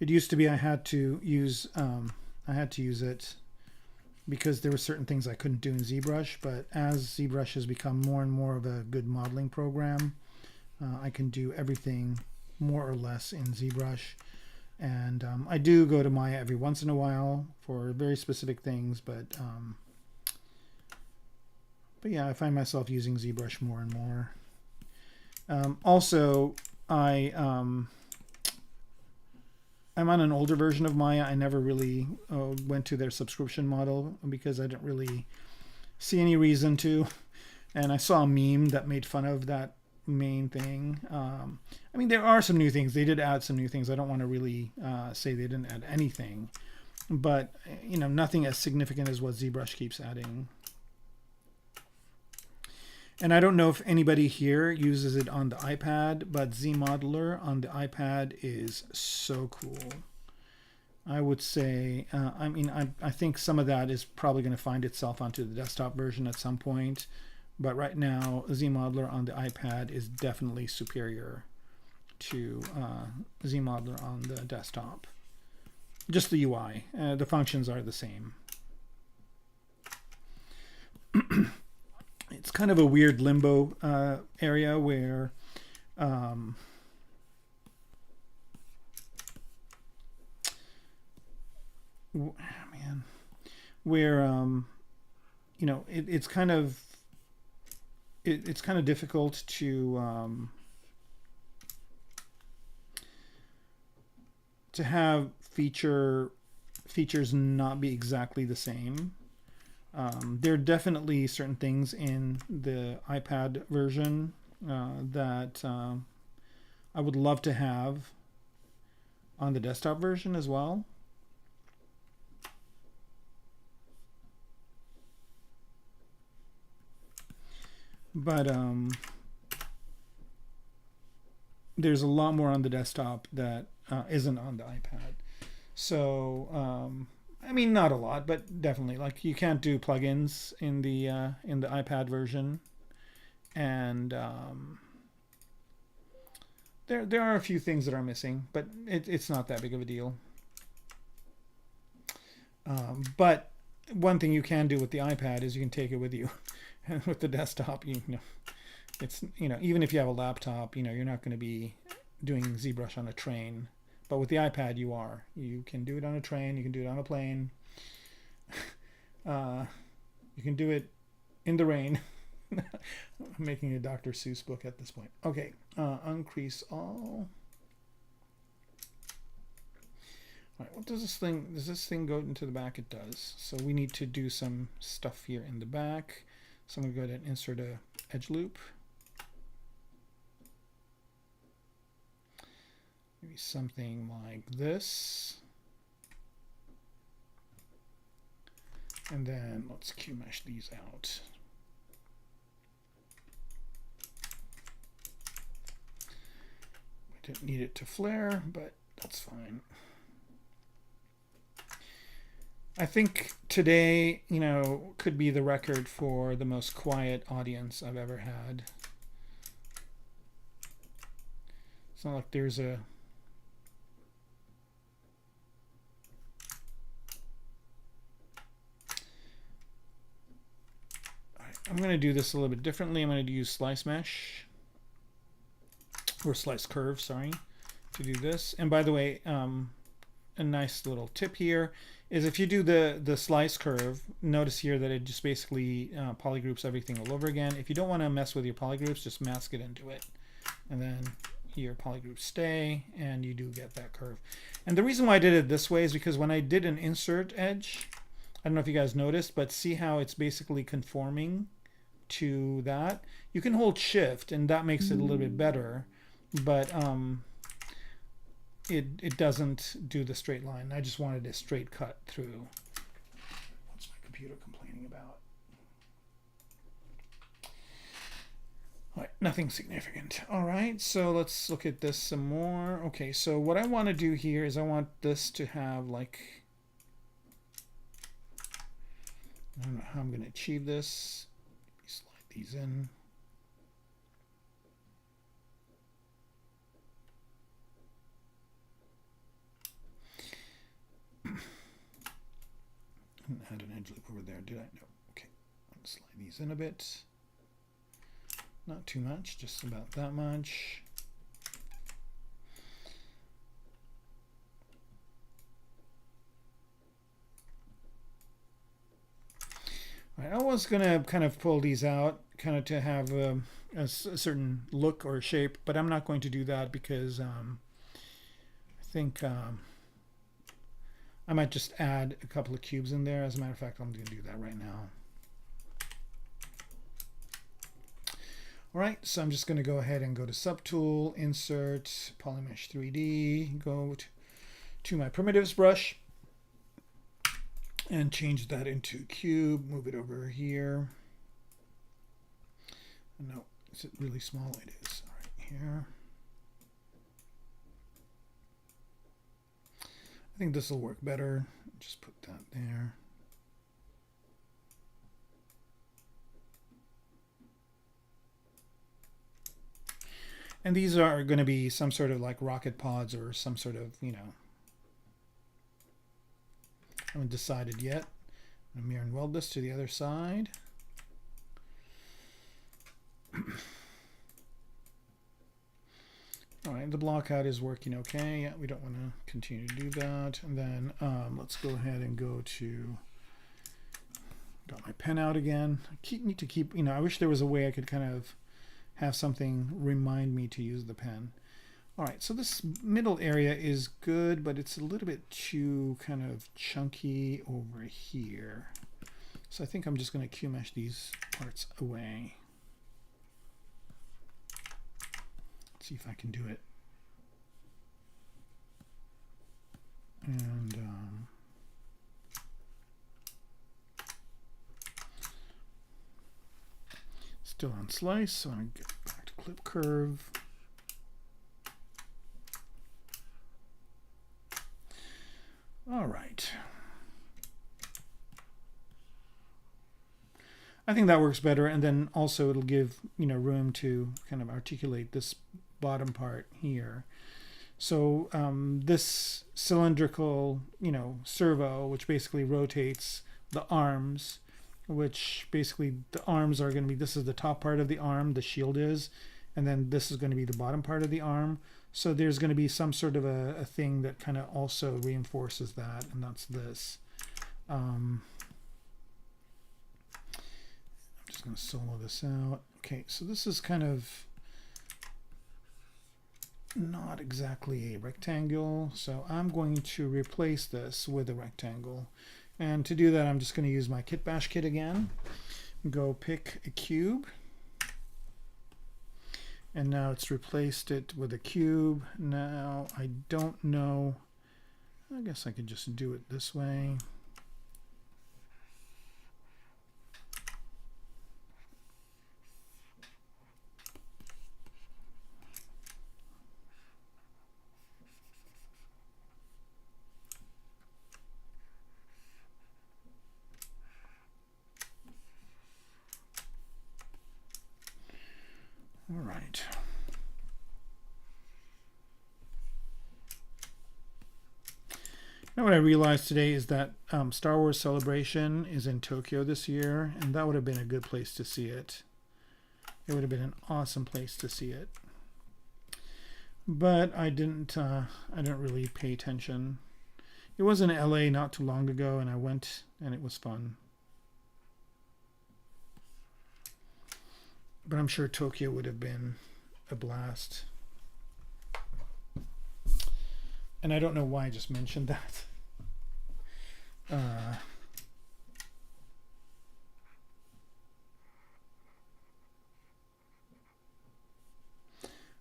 It used to be I had to use it because there were certain things I couldn't do in ZBrush, but as ZBrush has become more and more of a good modeling program, I can do everything more or less in ZBrush. And I do go to Maya every once in a while for very specific things, but yeah, I find myself using ZBrush more and more. Also, I'm on an older version of Maya. I never really went to their subscription model because I didn't really see any reason to. And I saw a meme that made fun of that main thing. I mean, there are some new things. They did add some new things. I don't want to really say they didn't add anything, but you know, nothing as significant as what ZBrush keeps adding. And I don't know if anybody here uses it on the iPad, but ZModeler on the iPad is so cool. I would say, I mean, I think some of that is probably going to find itself onto the desktop version at some point. But right now, ZModeler on the iPad is definitely superior to ZModeler on the desktop. Just the UI. The functions are the same. It's kind of a weird limbo area where you know, it's kind of difficult to have features not be exactly the same. There are definitely certain things in the iPad version that I would love to have on the desktop version as well. But there's a lot more on the desktop that isn't on the iPad. So I mean, not a lot, but definitely, like, you can't do plugins in the iPad version, and there are a few things that are missing, but it's not that big of a deal. But one thing you can do with the iPad is you can take it with you. With the desktop, you know, it's, you know, even if you have a laptop, you know, you're not going to be doing ZBrush on a train. But with the iPad, you are. You can do it on a train. You can do it on a plane. You can do it in the rain. I'm making a Dr. Seuss book at this point. Okay, uncrease all. All right, what does this thing? Does this thing go into the back? It does. So we need to do some stuff here in the back. So I'm going to go ahead and insert a edge loop. Maybe something like this. And then let's QMesh these out. I didn't need it to flare, but that's fine. I think today, you know, could be the record for the most quiet audience I've ever had. It's not like there's a... I'm going to do this a little bit differently. I'm going to use slice mesh, or slice curve, sorry, to do this. And by the way, a nice little tip here is if you do the slice curve, notice here that it just basically polygroups everything all over again. If you don't want to mess with your polygroups, just mask it into it. And then your polygroups stay, and you do get that curve. And the reason why I did it this way is because when I did an insert edge, I don't know if you guys noticed, but see how it's basically conforming to that? You can hold shift and that makes it a little bit better, but it doesn't do the straight line. I just wanted a straight cut through. What's my computer complaining about? All right, nothing significant. All right, so let's look at this some more. Okay, so what I want to do here is I want this to have, like, I don't know how I'm going to achieve this. Slide these in. I had an edge loop over there, did I? No. Okay. I'll slide these in a bit. Not too much, just about that much. I was going to kind of pull these out, kind of to have a certain look or shape, but I'm not going to do that because I think I might just add a couple of cubes in there. As a matter of fact, I'm going to do that right now. All right, so I'm just going to go ahead and go to Subtool, Insert, Polymesh 3D, go to my Primitives brush, and change that into cube, move it over here. No, is it really small? It is. All right, here. I think this will work better. Just put that there. And these are going to be some sort of like rocket pods or some sort of, you know, I haven't decided yet. I'm mirror and weld this to the other side. All right, the block out is working okay. Yeah, we don't want to continue to do that. And then let's go ahead and go to, got my pen out again. Need to keep, you know, I wish there was a way I could kind of have something remind me to use the pen. All right, so this middle area is good, but it's a little bit too kind of chunky over here. So I think I'm just going to QMesh these parts away. Let's see if I can do it. And still on slice, so I'm going to get back to clip curve. All right. I think that works better, and then also it'll give, you know, room to kind of articulate this bottom part here. So this cylindrical, you know, servo, which basically rotates the arms, which basically the arms are going to be, this is the top part of the arm, the shield is, and then this is going to be the bottom part of the arm. So there's going to be some sort of a thing that kind of also reinforces that, and that's this. I'm just going to solo this out. Okay, so this is kind of not exactly a rectangle, so I'm going to replace this with a rectangle. And to do that, I'm just going to use my Kit Bash kit again. Go pick a cube. And now it's replaced it with a cube. Now I don't know, I guess I could just do it this way. All right. Now what I realized today is that Star Wars Celebration is in Tokyo this year, and that would have been a good place to see it. It would have been an awesome place to see it. But I didn't really pay attention. It was in LA not too long ago, and I went, and it was fun. But I'm sure Tokyo would have been a blast. And I don't know why I just mentioned that.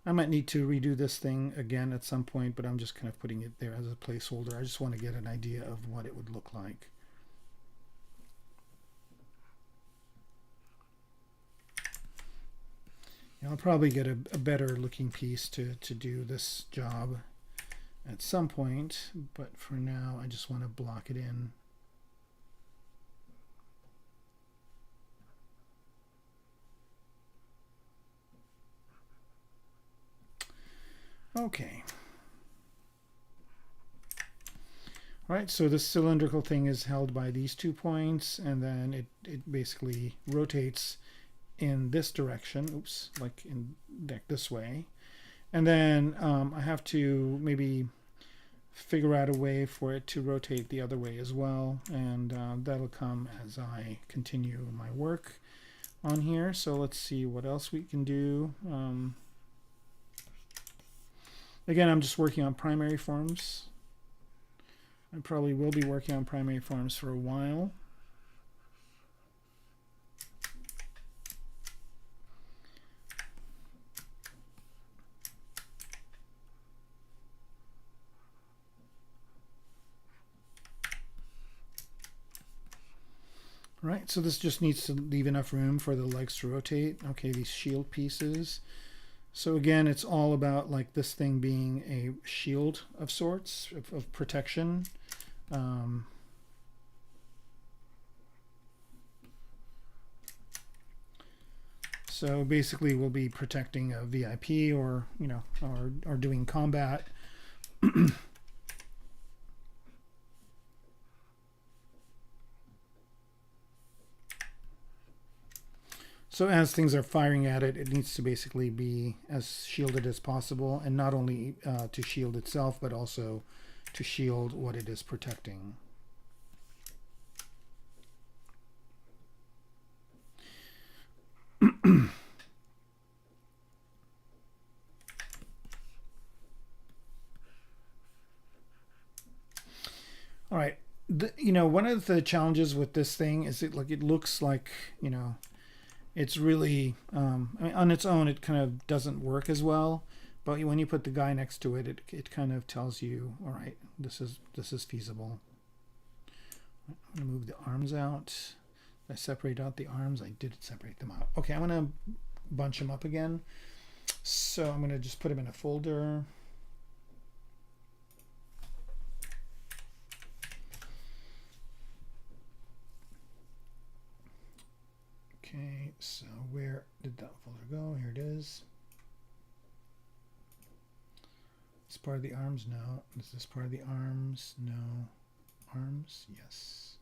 I might need to redo this thing again at some point, but I'm just kind of putting it there as a placeholder. I just want to get an idea of what it would look like. I'll probably get a better looking piece to do this job at some point, but for now I just want to block it in. Okay. All right, so this cylindrical thing is held by these 2 points, and then it basically rotates in this direction, oops, like this way. And then I have to maybe figure out a way for it to rotate the other way as well, and that'll come as I continue my work on here. So let's see what else we can do. Again, I'm just working on primary forms. I probably will be working on primary forms for a while. Right, so this just needs to leave enough room for the legs to rotate. Okay, these shield pieces. So again, it's all about like this thing being a shield of sorts, of protection. So basically we'll be protecting a VIP or, you know, or doing combat. So as things are firing at it, it needs to basically be as shielded as possible, and not only to shield itself, but also to shield what it is protecting. All right. You know, one of the challenges with this thing is it looks like, you know, it's really, I mean, on its own, it kind of doesn't work as well. But when you put the guy next to it, it kind of tells you, all right, this is feasible. I'm going to move the arms out. Did I separate out the arms? I did separate them out. Okay, I'm going to bunch them up again. So I'm going to just put them in a folder. Okay, so where did that folder go? Here it is. This part of the arms? No. Is this part of the arms? No. Arms? Yes.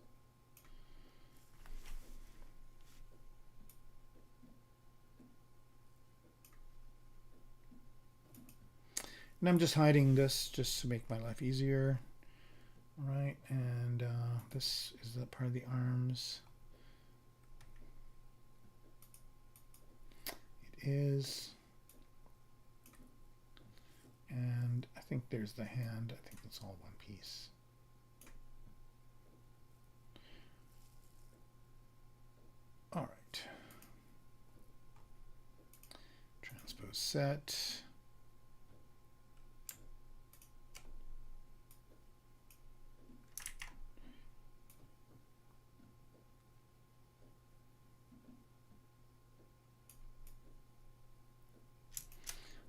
And I'm just hiding this just to make my life easier. All right, and this is the part of the arms. It is. And I think there's the hand. I think it's all one piece. All right. Transpose set.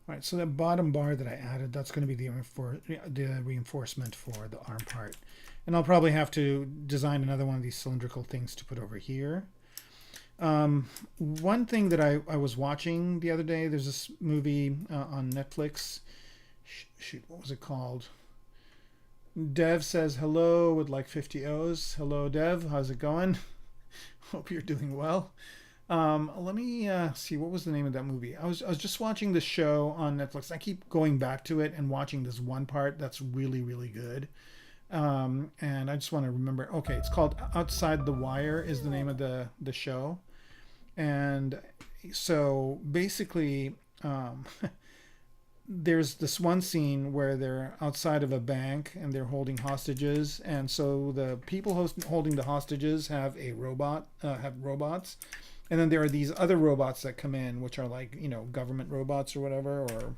All right, so that bottom bar that I added, that's going to be the reinforcement for the arm part. And I'll probably have to design another one of these cylindrical things to put over here. One thing that I was watching the other day, there's this movie on Netflix. Shoot, what was it called? Dev says hello with like 50 O's. Hello, Dev. How's it going? Hope you're doing well. Let me see, what was the name of that movie? I was just watching the show on Netflix. I keep going back to it and watching this one part that's really, really good. And I just want to remember. Okay, it's called Outside the Wire is the name of the show. And so basically, there's this one scene where they're outside of a bank and they're holding hostages. And so the people holding the hostages have robots. And then there are these other robots that come in, which are like, you know, government robots or whatever, or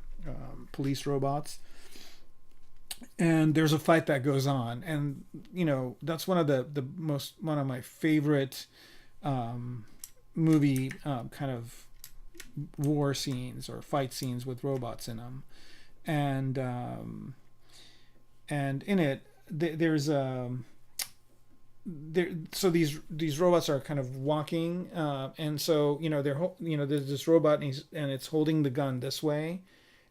police robots. And there's a fight that goes on. And, you know, that's one of my favorite movie kind of war scenes or fight scenes with robots in them. And in it, there's so these robots are kind of walking, and so there's this robot and it's holding the gun this way,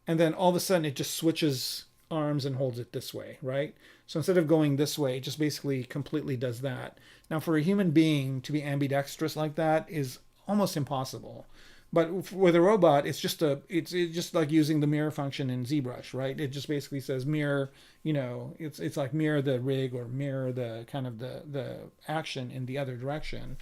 and then all of a sudden it just switches arms and holds it this way, right? So instead of going this way, it just basically completely does that. Now, for a human being to be ambidextrous like that is almost impossible. But with a robot, it's just like using the mirror function in ZBrush, right? It just basically says mirror, it's like mirror the rig or mirror the kind of the action in the other direction.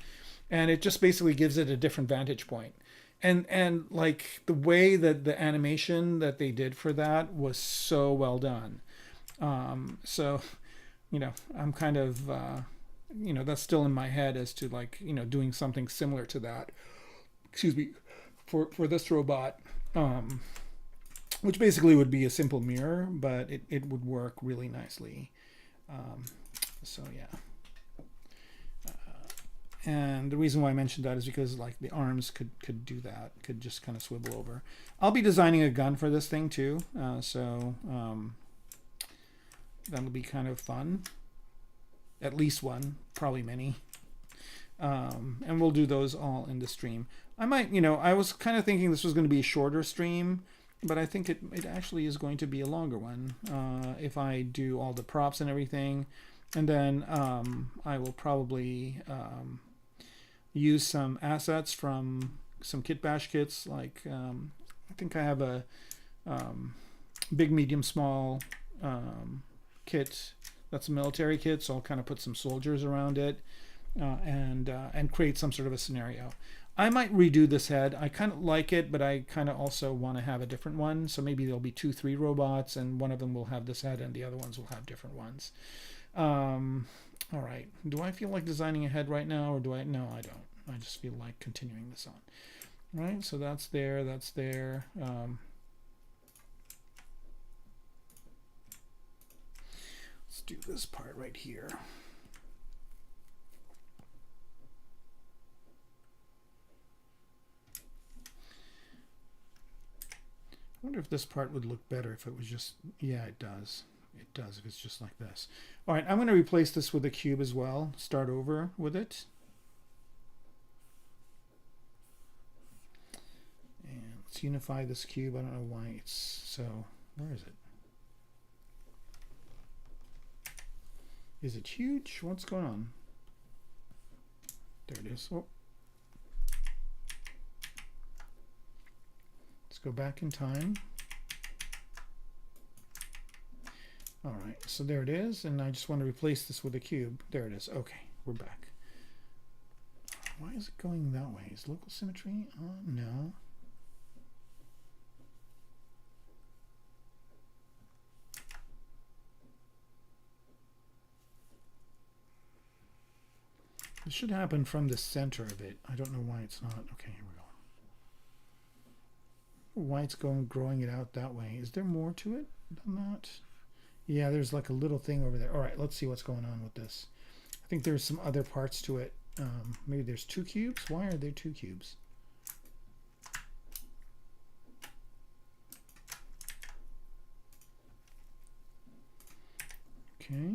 And it just basically gives it a different vantage point. And like the way that the animation that they did for that was so well done. So you know, I'm kind of, you know, that's still in my head as to like, you know, doing something similar to that. Excuse me, for this robot, which basically would be a simple mirror, but it would work really nicely. So yeah. And the reason why I mentioned that is because like the arms could do that, could just kind of swivel over. I'll be designing a gun for this thing too, so that'll be kind of fun. At least one, probably many. And we'll do those all in the stream. I might, you know, I was kind of thinking this was going to be a shorter stream, but I think it actually is going to be a longer one if I do all the props and everything. And then I will probably use some assets from some kit bash kits. Like I think I have a big, medium, small kit that's a military kit, so I'll kind of put some soldiers around it and create some sort of a scenario. I might redo this head. I kind of like it, but I kind of also want to have a different one. So maybe there'll be 2, 3 robots, and one of them will have this head, and the other ones will have different ones. All right. Do I feel like designing a head right now, or do I? No, I don't. I just feel like continuing this on. All right. So that's there. That's there. Let's do this part right here. I wonder if this part would look better if it was just, yeah, it does. It does if it's just like this. All right, I'm going to replace this with a cube as well. Start over with it. And let's unify this cube. I don't know why it's so, where is it? Is it huge? What's going on? There it is. Oh. Let's go back in time. All right, so there it is, and I just want to replace this with a cube. There it is. Okay, we're back. Why is it going that way? Is local symmetry? No. It should happen from the center of it. I don't know why it's not. Okay, here we go. Why it's growing it out that way. Is there more to it than that? Yeah, there's like a little thing over there. All right, let's see what's going on with this. I think there's some other parts to it. Maybe there's 2 cubes. Why are there 2 cubes? Okay.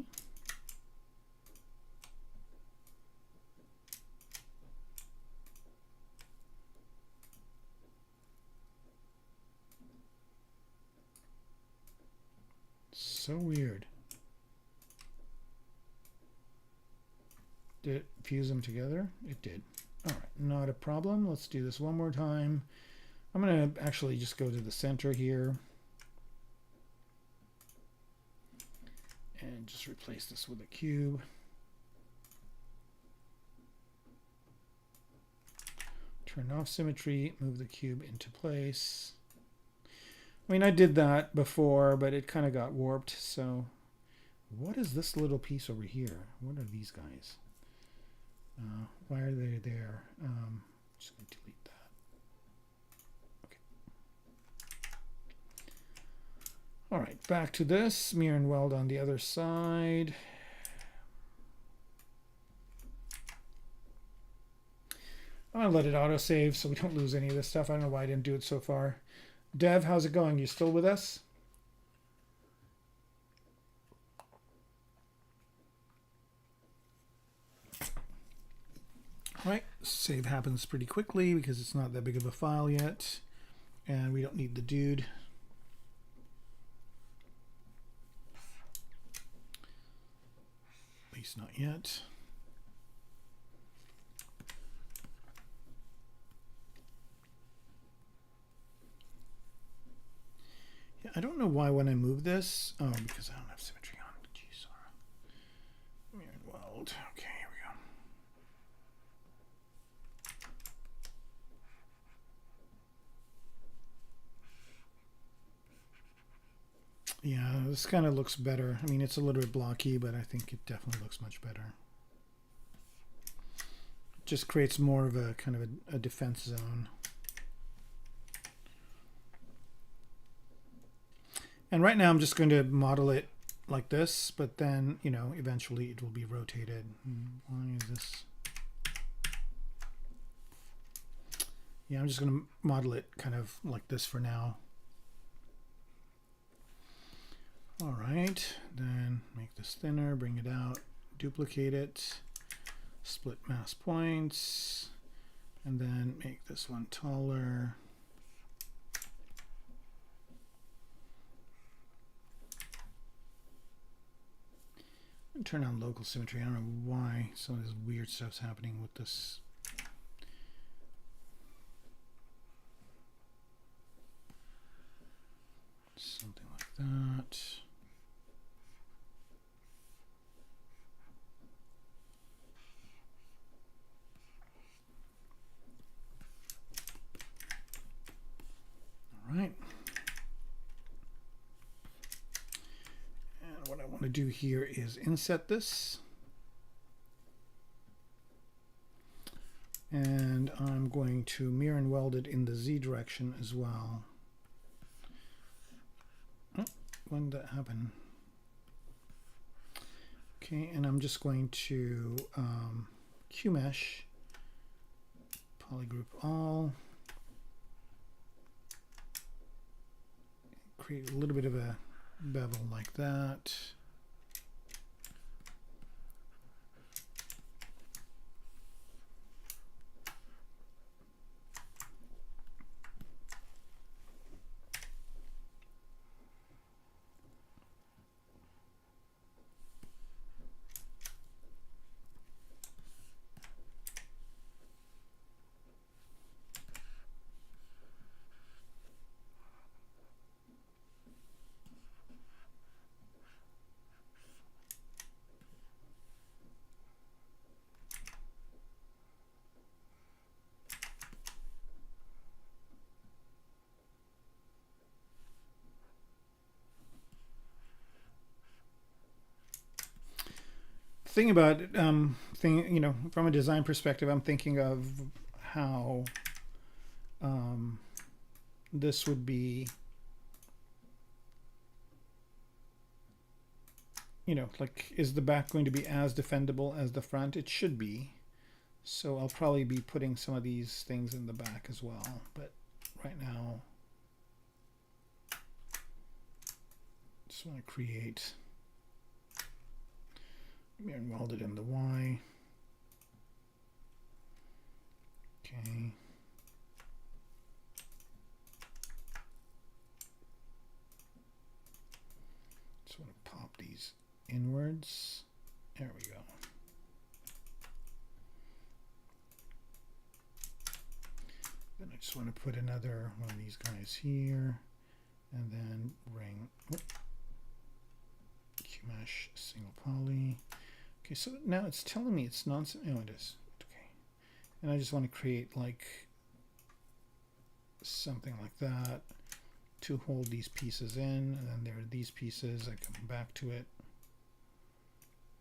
So weird. Did it fuse them together? It did. All right, not a problem. Let's do this one more time. I'm going to actually just go to the center here and just replace this with a cube. Turn off symmetry, move the cube into place. I mean, I did that before, but it kind of got warped. So what is this little piece over here? What are these guys? Why are they there? Just going to delete that. Okay. All right, back to this. Mirror and weld on the other side. I'm going to let it autosave so we don't lose any of this stuff. I don't know why I didn't do it so far. Dev, how's it going? You still with us? All right, save happens pretty quickly because it's not that big of a file yet, and we don't need the dude. At least not yet. Yeah, I don't know why when I move this. Oh, because I don't have symmetry on. Jeez. Mirror and weld. Okay, here we go. Yeah, this kind of looks better. I mean, it's a little bit blocky, but I think it definitely looks much better. Just creates more of a kind of a defense zone. And right now I'm just going to model it like this, but then, you know, eventually it will be rotated. Why is this? Yeah, I'm just going to model it kind of like this for now. All right, then make this thinner, bring it out, duplicate it, split mask points, and then make this one taller. And turn on local symmetry. I don't know why some of this weird stuff's happening with this. Something like that. All right. And what I want to do here is inset this. And I'm going to mirror and weld it in the Z direction as well. Oh, when did that happen? Okay, and I'm just going to QMesh, polygroup all, create a little bit of a bevel like that. Thing about you know, from a design perspective, I'm thinking of how this would be, you know, like, is the back going to be as defendable as the front? It should be. So I'll probably be putting some of these things in the back as well. But right now, just want to create, mirror and weld it in the Y. Okay. Just want to pop these inwards. There we go. Then I just want to put another one of these guys here, and then bring QMesh single poly. Okay, so now it's telling me it's non. Oh, it is. Okay, and I just want to create like something like that to hold these pieces in, and then there are these pieces. I come back to it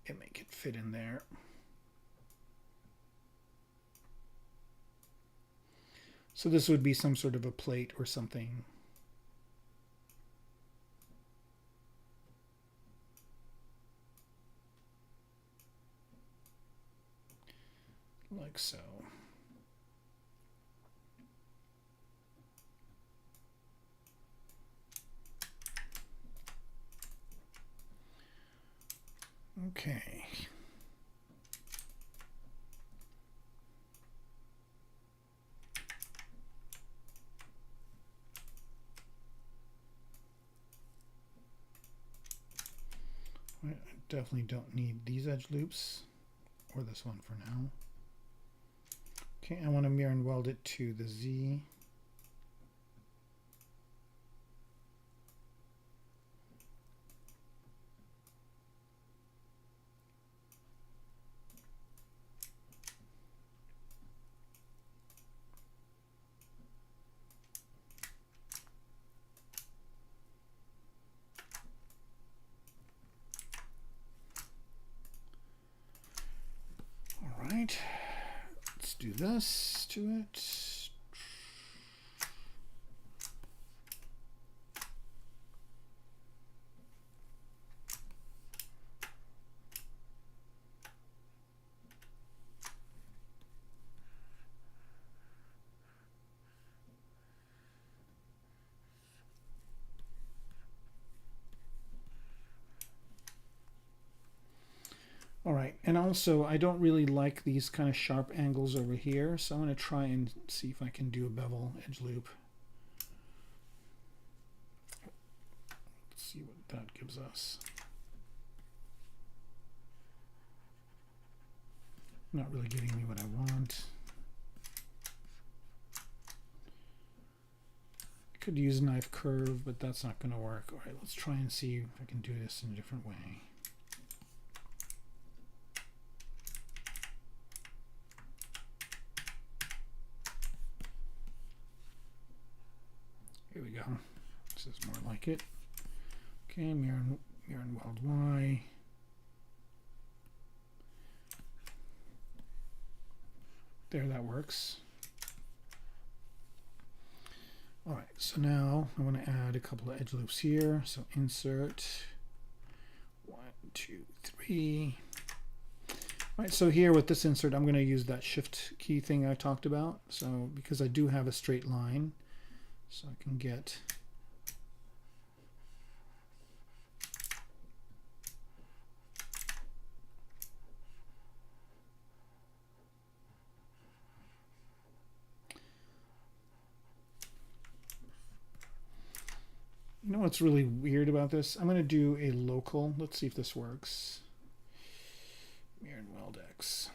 and make it fit in there. So this would be some sort of a plate or something. Like so. Okay. I definitely don't need these edge loops or this one for now. Okay, I want to mirror and weld it to the Z. do this to it. All right, and also I don't really like these kind of sharp angles over here, so I'm going to try and see if I can do a bevel edge loop. Let's see what that gives us. Not really giving me what I want. I could use knife curve, but that's not going to work. All right, let's try and see if I can do this in a different way. Here we go. This is more like it. Okay, mirror and weld Y. There, that works. All right, so now I want to add a couple of edge loops here. So insert 1, 2, 3. All right, so here with this insert, I'm going to use that shift key thing I talked about. So because I do have a straight line, so I can get you know what's really weird about this? I'm going to do a local. Let's see if this works. Mirror and weld X.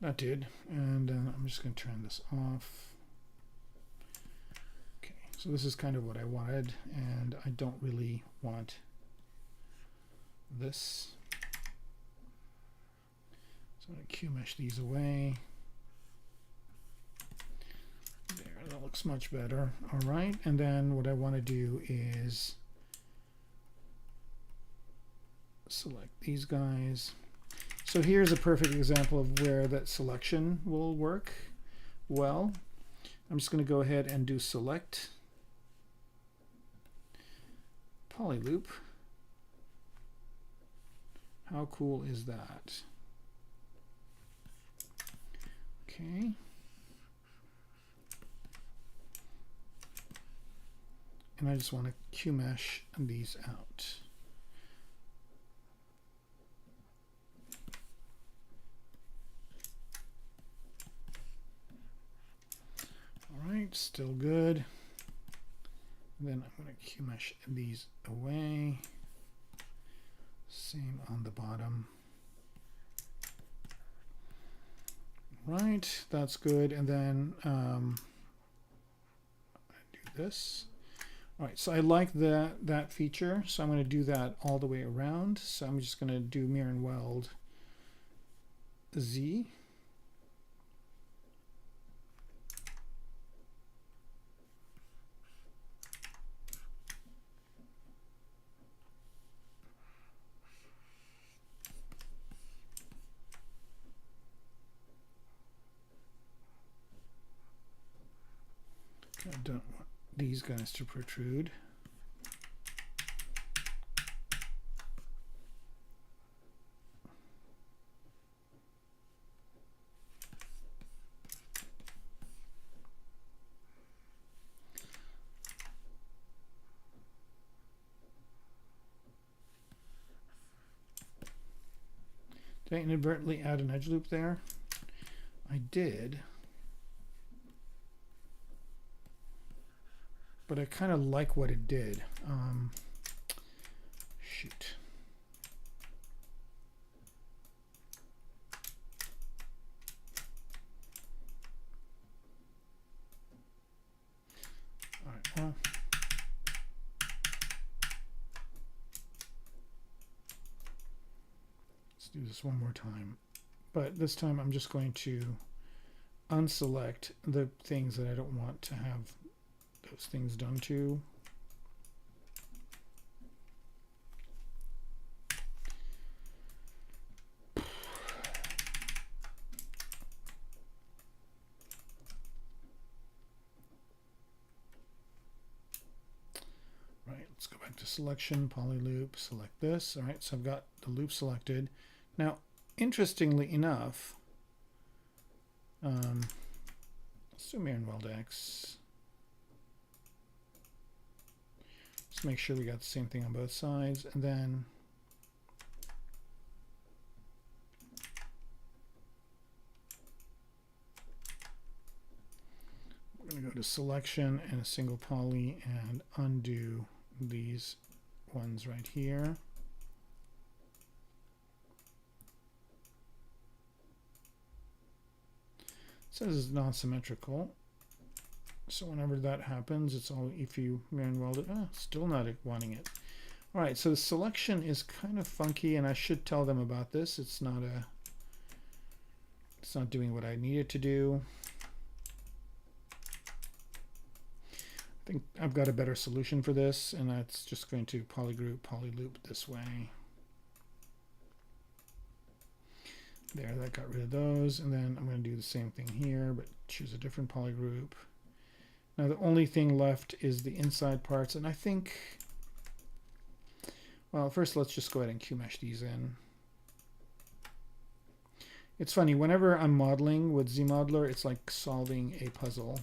That did, and I'm just going to turn this off. Okay, so this is kind of what I wanted, and I don't really want this. So I'm going to QMesh these away. There, that looks much better. All right, and then what I want to do is select these guys. So here's a perfect example of where that selection will work well. I'm just going to go ahead and do select, polyloop. How cool is that? Okay. And I just want to QMesh these out. All right, still good. And then I'm going to QMesh these away. Same on the bottom. Right, that's good. And then do this. All right, so I like that feature, so I'm going to do that all the way around. So I'm just going to do mirror and weld Z. I don't want these guys to protrude. Did I inadvertently add an edge loop there? I did. But I kind of like what it did. Shoot. All right, well. Let's do this one more time. But this time I'm just going to unselect the things that I don't want to have those things done to. Right, let's go back to selection, poly loop, select this. All right, so I've got the loop selected. Now, interestingly enough, let's do mirror and weld X. Just make sure we got the same thing on both sides, and then we're going to go to selection and a single poly and undo these ones right here. It says it's non-symmetrical, so whenever that happens, it's all if you mirror and weld it. Still not wanting it. All right, so the selection is kind of funky, and I should tell them about this. It's not doing what I need it to do. I think I've got a better solution for this, and that's just going to polygroup, polyloop this way. There, that got rid of those, and then I'm going to do the same thing here, but choose a different polygroup. Now the only thing left is the inside parts, and I think, well, first let's just go ahead and QMesh these in. It's funny, whenever I'm modeling with ZModeler, it's like solving a puzzle.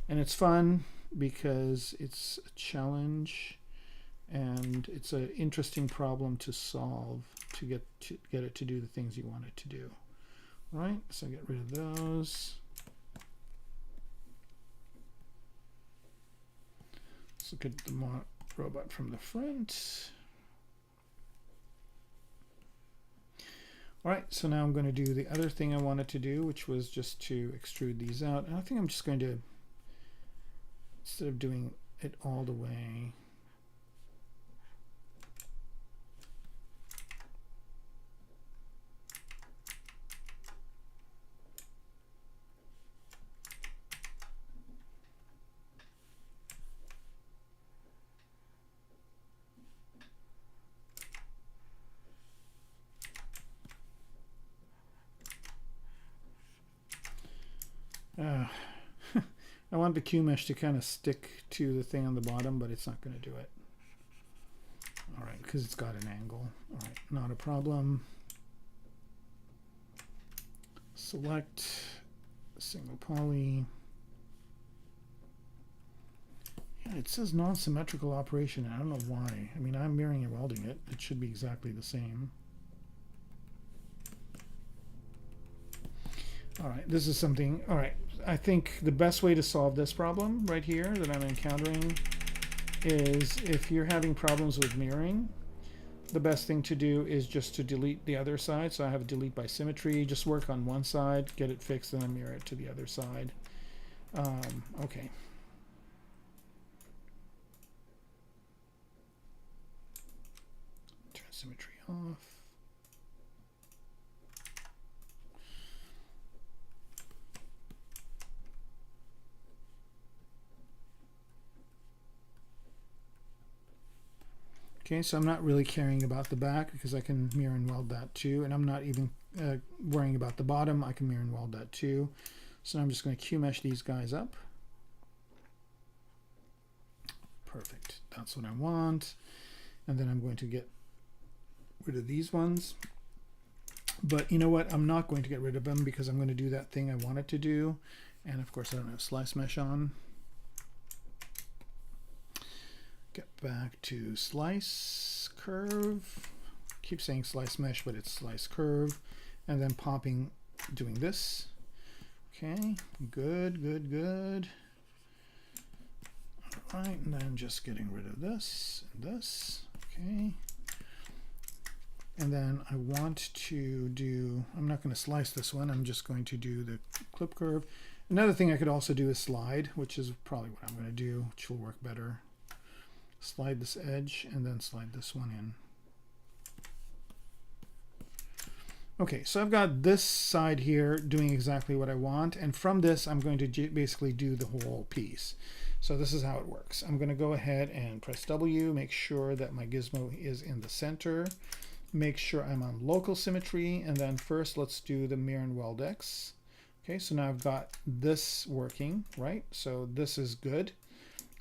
And it's fun because it's a challenge and it's an interesting problem to solve to get it to do the things you want it to do. All right, so get rid of those. Let's look at the robot from the front. All right, so now I'm going to do the other thing I wanted to do, which was just to extrude these out. And I think I'm just going to, instead of doing it all the way, I want the QMesh to kind of stick to the thing on the bottom, but it's not going to do it. All right, because it's got an angle. All right, not a problem. Select single poly. Yeah, it says non-symmetrical operation. I don't know why. I mean, I'm mirroring and welding it. It should be exactly the same. All right, this is something, all right, I think the best way to solve this problem right here that I'm encountering is if you're having problems with mirroring, the best thing to do is just to delete the other side. So I have delete by symmetry, just work on one side, get it fixed, and then mirror it to the other side. Okay. Turn symmetry off. Okay, so I'm not really caring about the back because I can mirror and weld that too, and I'm not even worrying about the bottom. I can mirror and weld that too. So I'm just going to QMesh these guys up. Perfect. That's what I want. And then I'm going to get rid of these ones. But you know what? I'm not going to get rid of them because I'm going to do that thing I wanted to do. And of course, I don't have slice mesh on. Get back to slice curve. Keep saying slice mesh, but it's slice curve. And then popping, doing this. Okay, good, good, good. All right, and then just getting rid of this and this. Okay. And then I want to do, I'm not going to slice this one. I'm just going to do the clip curve. Another thing I could also do is slide, which is probably what I'm going to do, which will work better. Slide this edge and then slide this one in. Okay, so I've got this side here doing exactly what I want, and from this I'm going to basically do the whole piece. So this is how it works. I'm going to go ahead and press W, make sure that my gizmo is in the center, make sure I'm on local symmetry, and then first let's do the mirror and weld X. Okay, so now I've got this working, right? So this is good,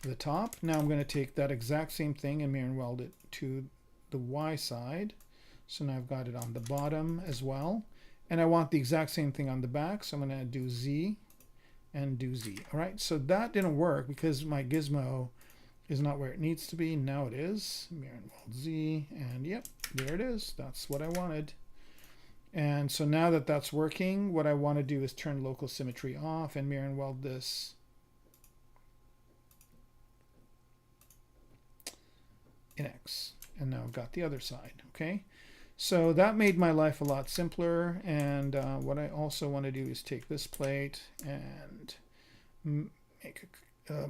the top. Now I'm going to take that exact same thing and mirror and weld it to the Y side. So now I've got it on the bottom as well. And I want the exact same thing on the back. So I'm going to do Z and do Z. All right, so that didn't work because my gizmo is not where it needs to be. Now it is. Mirror and weld Z. And yep, there it is. That's what I wanted. And so now that that's working, what I want to do is turn local symmetry off and mirror and weld this in X. And now I've got the other side. Okay. So that made my life a lot simpler, and what I also want to do is take this plate and make a,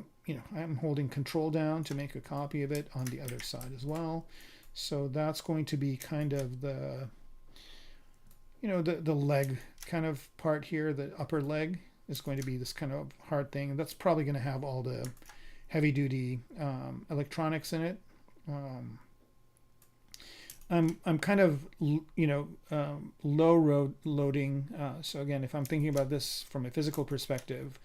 I'm holding Control down to make a copy of it on the other side as well. So that's going to be kind of the, the leg kind of part here. The upper leg is going to be this kind of hard thing, and that's probably going to have all the heavy-duty electronics in it. I'm kind of, low loading. So again, if I'm thinking about this from a physical perspective,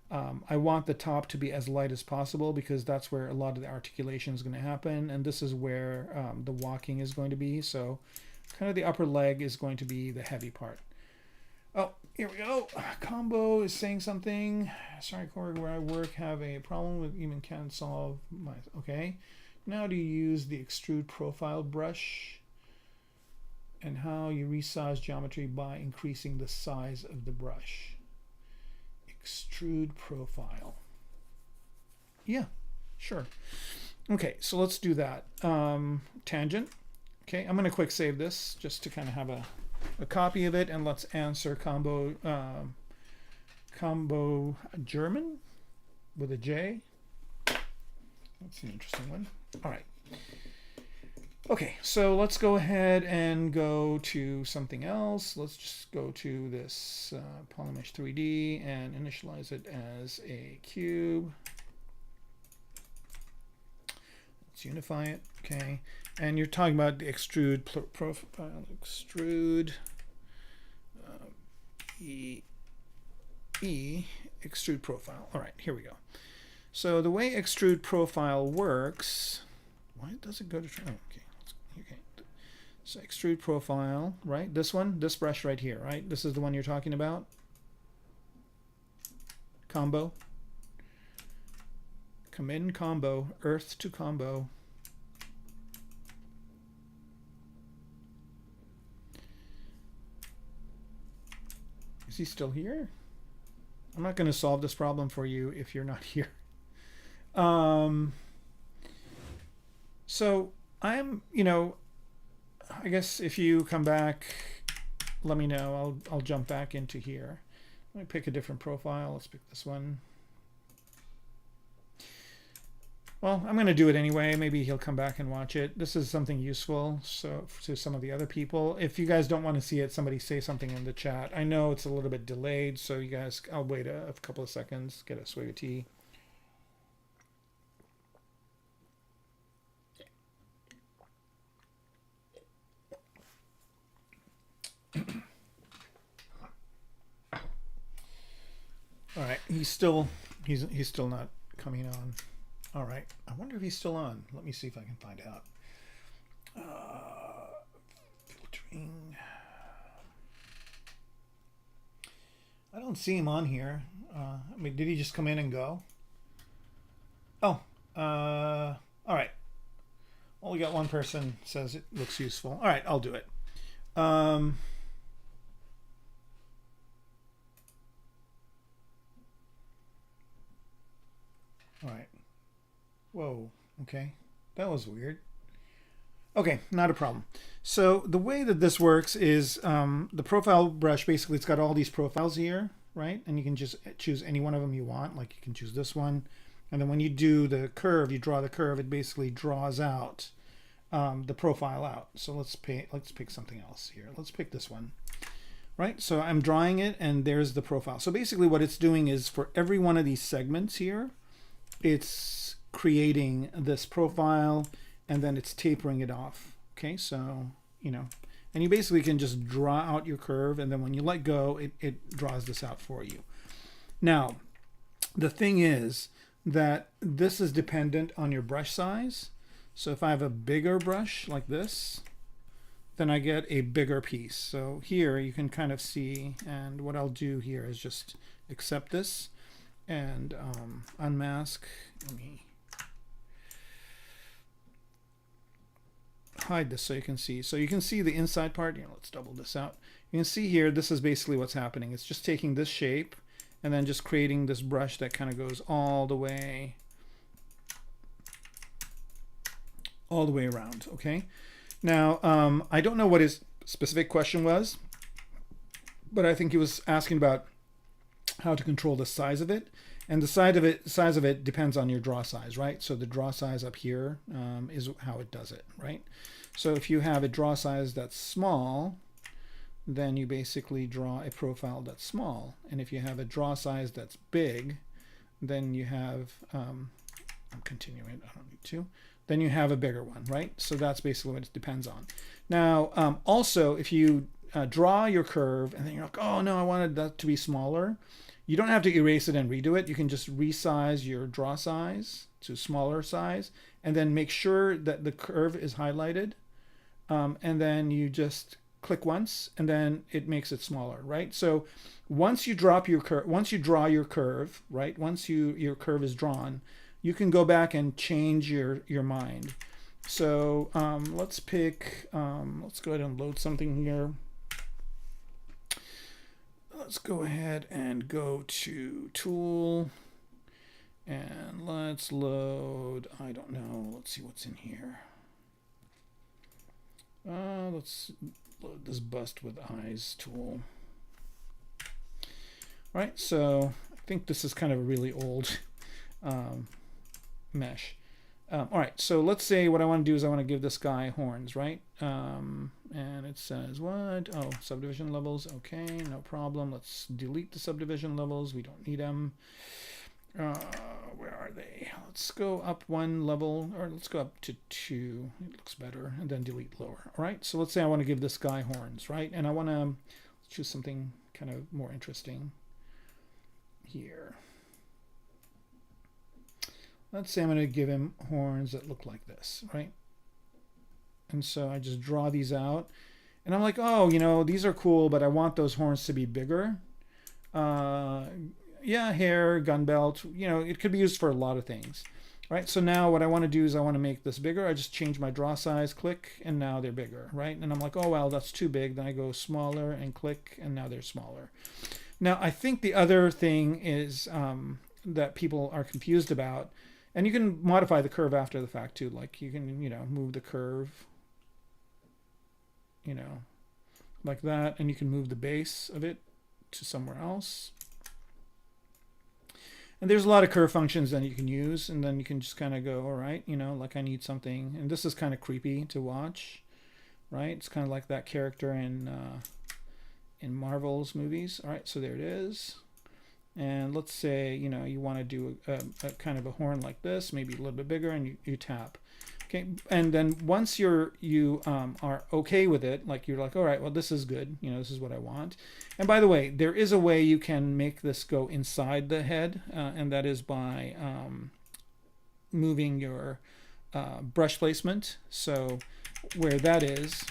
I want the top to be as light as possible because that's where a lot of the articulation is going to happen. And this is where the walking is going to be. So kind of the upper leg is going to be the heavy part. Oh, here we go. Combo is saying something. Sorry, Corey, where I work have a problem with even can't solve my, okay. Now do you use the extrude profile brush and how you resize geometry by increasing the size of the brush. Extrude profile. Yeah, sure. Okay, so let's do that. Tangent. Okay, I'm going to quick save this just to kind of have a copy of it, and let's answer combo German with a J. That's an interesting one. All right. Okay, so let's go ahead and go to something else. Let's just go to this Polymesh 3D and initialize it as a cube. Let's unify it. Okay, and you're talking about the extrude profile, extrude extrude profile. All right, here we go. So the way extrude profile works, why does it go to, oh, okay. So extrude profile, right? This one, this brush right here, right? This is the one you're talking about. Combo. Come in combo, earth to combo. Is he still here? I'm not going to solve this problem for you if you're not here. So I'm, I guess if you come back, let me know. I'll jump back into here. Let me pick a different profile. Let's pick this one. Well, I'm going to do it anyway. Maybe he'll come back and watch it. This is something useful so to some of the other people. If you guys don't want to see it, somebody say something in the chat. I know it's a little bit delayed, so you guys, I'll wait a couple of seconds, get a swig of tea. All right, he's still not coming on. All right, I wonder if he's still on. Let me see if I can find out. Filtering. I don't see him on here. I mean, did he just come in and go? Oh, all right. Only got one person says it looks useful. All right, I'll do it. All right. Whoa, okay. That was weird. Okay, not a problem. So the way that this works is the profile brush, basically it's got all these profiles here, right? And you can just choose any one of them you want. Like you can choose this one. And then when you do the curve, you draw the curve, it basically draws out the profile out. So let's pick something else here. Let's pick this one. Right, so I'm drawing it and there's the profile. So basically what it's doing is for every one of these segments here, it's creating this profile and then it's tapering it off. Okay, so, you know, and you basically can just draw out your curve, and then when you let go, it draws this out for you. Now, the thing is that this is dependent on your brush size. So if I have a bigger brush like this, then I get a bigger piece. So here you can kind of see, and what I'll do here is just accept this and unmask. Let me hide this so you can see. So you can see the inside part. You know, let's double this out. You can see here, this is basically what's happening. It's just taking this shape and then just creating this brush that kind of goes all the way around. Okay. Now, I don't know what his specific question was, but I think he was asking about how to control the size of it. And the size of it depends on your draw size, right? So the draw size up here is how it does it, right? So if you have a draw size that's small, then you basically draw a profile that's small. And if you have a draw size that's big, then you have, I'm continuing, I don't need to. Then you have a bigger one, right? So that's basically what it depends on. Now, also, if you draw your curve and then you're like, oh no, I wanted that to be smaller, you don't have to erase it and redo it. You can just resize your draw size to smaller size and then make sure that the curve is highlighted. And then you just click once and then it makes it smaller, right? So once you drop your curve, once you draw your curve, right? Once your curve is drawn, you can go back and change your mind. So let's pick, let's go ahead and load something here. Let's go ahead and go to Tool and let's load, I don't know, let's see what's in here. Let's load this bust with eyes tool. Right, so I think this is kind of a really old mesh. All right, so let's say what I want to do is I want to give this guy horns, right? And it says what? Oh, subdivision levels. Okay, no problem. Let's delete the subdivision levels. We don't need them. Where are they? Let's go up one level, or let's go up to 2. It looks better, and then delete lower. All right, so let's say I want to give this guy horns, right? And I want to choose something kind of more interesting here. Let's say I'm going to give him horns that look like this, right? And so I just draw these out. And I'm like, oh, you know, these are cool, but I want those horns to be bigger. Yeah, hair, gun belt, you know, it could be used for a lot of things, right? So now what I want to do is I want to make this bigger. I just change my draw size, click, and now they're bigger, right? And I'm like, oh, well, that's too big. Then I go smaller and click, and now they're smaller. Now, I think the other thing is that people are confused about, and you can modify the curve after the fact too. Like you can, you know, move the curve, you know, like that, and you can move the base of it to somewhere else. And there's a lot of curve functions that you can use, and then you can just kind of go, all right, you know, like I need something, and this is kind of creepy to watch, right? It's kind of like that character in Marvel's movies. All right, so there it is. And let's say, you know, you want to do a kind of a horn like this, maybe a little bit bigger, and you tap. Okay, and then once you are okay with it, like you're like, all right, well, this is good, you know, this is what I want. And by the way, there is a way you can make this go inside the head, and that is by moving your brush placement. So where that is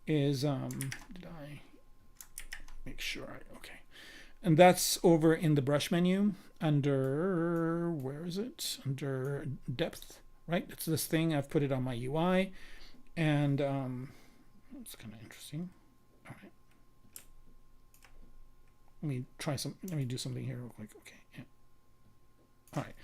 did I make sure okay. And that's over in the brush menu under, where is it? Under depth, right? It's this thing. I've put it on my UI, and it's kind of interesting. All right. Let me do something here real quick. Okay. Yeah. All right.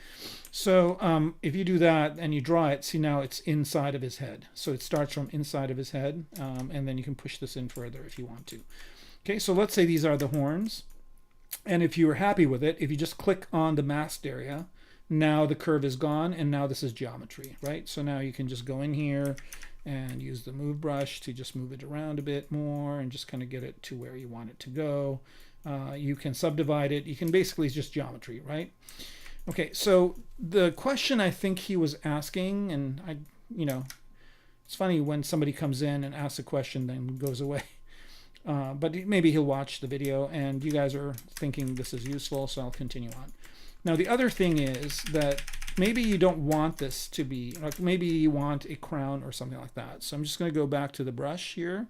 So if you do that and you draw it, see now it's inside of his head. So it starts from inside of his head, and then you can push this in further if you want to. Okay, so let's say these are the horns. And if you were happy with it, if you just click on the masked area, now the curve is gone, and now this is geometry, right? So now you can just go in here and use the move brush to just move it around a bit more and just kind of get it to where you want it to go. You can subdivide it. You can basically, it's just geometry, right? Okay, so the question I think he was asking, and it's funny when somebody comes in and asks a question then goes away. But maybe he'll watch the video and you guys are thinking this is useful, so I'll continue on. Now the other thing is that maybe you don't want this to be, like maybe you want a crown or something like that. So I'm just going to go back to the brush here.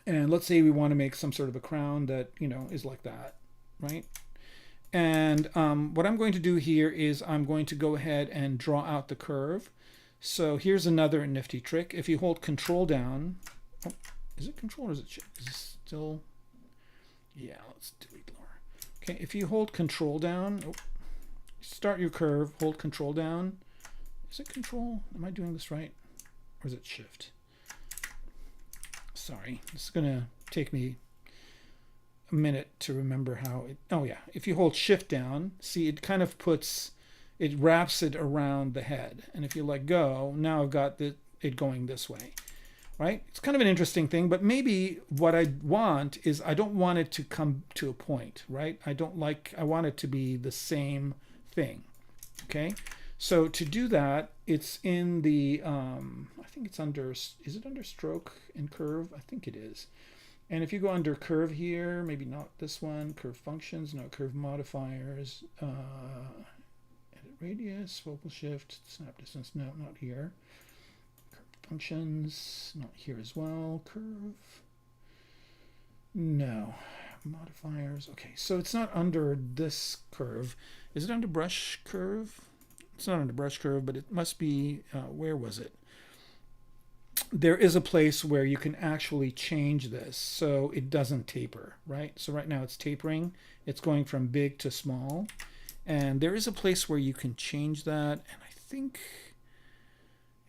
And let's say we want to make some sort of a crown that, is like that, right? And what I'm going to do here is I'm going to go ahead and draw out the curve. So here's another nifty trick. If you hold Control down, oh, is it Control or is it Shift? Is it still? Yeah, let's delete lower. Okay, if you hold Control down, start your curve, hold Control down. Is it Control? Am I doing this right? Or is it Shift? Sorry, this is gonna take me a minute to remember how it, oh yeah, if you hold Shift down, see it kind of it wraps it around the head. And if you let go, now I've got it going this way, right? It's kind of an interesting thing, but maybe what I want is I don't want it to come to a point, right? I want it to be the same thing, okay? So to do that, it's in the, I think it's under, is it under stroke and curve? I think it is. And if you go under curve here, maybe not this one, curve functions, no, curve modifiers, edit radius, focal shift, snap distance, no, not here. Curve functions, not here as well, curve, no, modifiers, okay. So it's not under this curve. Is it under brush curve? It's not under brush curve, but it must be, where was it? There is a place where you can actually change this so it doesn't taper, right? So right now it's tapering. It's going from big to small. And there is a place where you can change that. And I think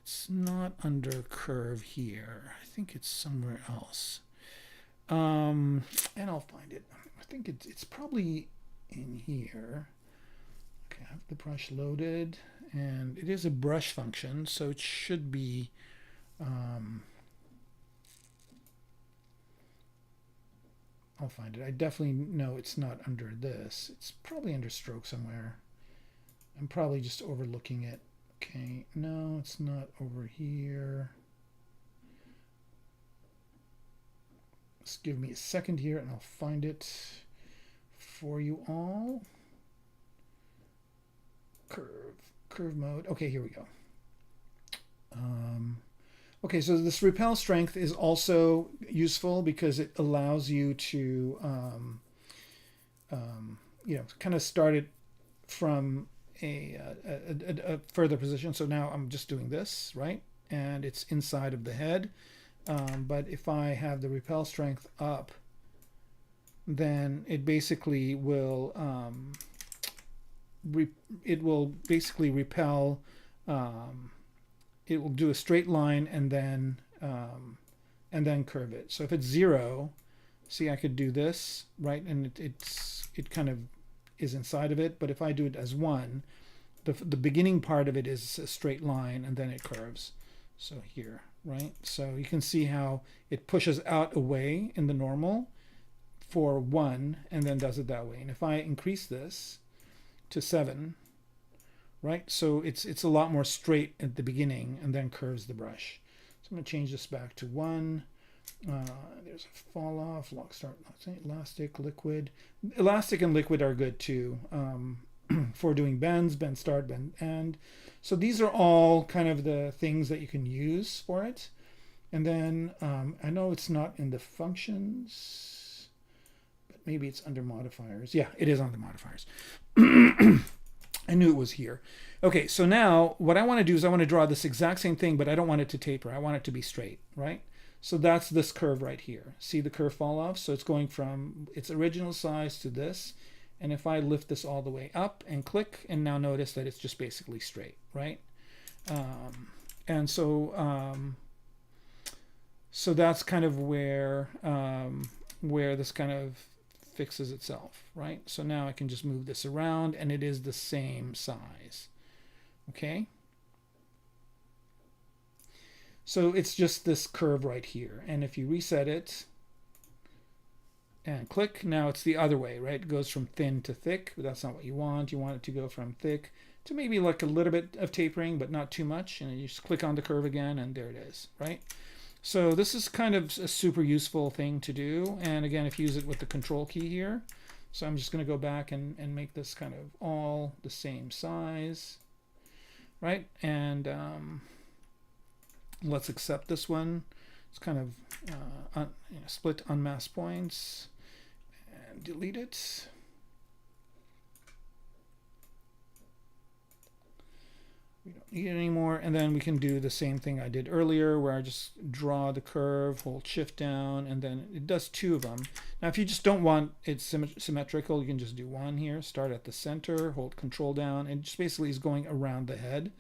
it's not under curve here. I think it's somewhere else. And I'll find it. I think it's probably in here. Okay, I have the brush loaded. And it is a brush function, so it should be I'll find it. I definitely know it's not under this. It's probably under stroke somewhere. I'm probably just overlooking it. Okay, no, it's not over here. Just give me a second here and I'll find it for you all. Curve mode. Okay, here we go. Okay, so this repel strength is also useful because it allows you to, kind of start it from a further position. So now I'm just doing this, right? And it's inside of the head. But if I have the repel strength up, then it basically will, repel. It will do a straight line and then curve it. So if it's 0, see, I could do this, right? And it kind of is inside of it. But if I do it as 1, the beginning part of it is a straight line and then it curves. So here, right? So you can see how it pushes out away in the normal for 1 and then does it that way. And if I increase this to 7, right? So it's a lot more straight at the beginning and then curves the brush. So I'm going to change this back to 1. There's a fall off, lock start, elastic, liquid. Elastic and liquid are good too for doing bends, bend start, bend end. So these are all kind of the things that you can use for it. And then I know it's not in the functions, but maybe it's under modifiers. Yeah, it is on the modifiers. I knew it was here. Okay, so now what I want to do is I want to draw this exact same thing, but I don't want it to taper. I want it to be straight, right? So that's this curve right here. See the curve fall off? So it's going from its original size to this. And if I lift this all the way up and click, and now notice that it's just basically straight, right? And so so that's kind of where this kind of fixes itself, right? So now I can just move this around and it is the same size. Okay. So it's just this curve right here. And if you reset it and click, now it's the other way, right? It goes from thin to thick, but that's not what you want. You want it to go from thick to maybe like a little bit of tapering, but not too much. And you just click on the curve again and there it is, right? So this is kind of a super useful thing to do. And again, if you use it with the control key here. So I'm just going to go back and make this kind of all the same size, right? And let's accept this one. It's kind of split unmasked points and delete it. We don't need it anymore. And then we can do the same thing I did earlier where I just draw the curve, hold shift down, and then it does two of them. Now, if you just don't want it symmetrical, you can just do one here. Start at the center, hold control down, and just basically is going around the head.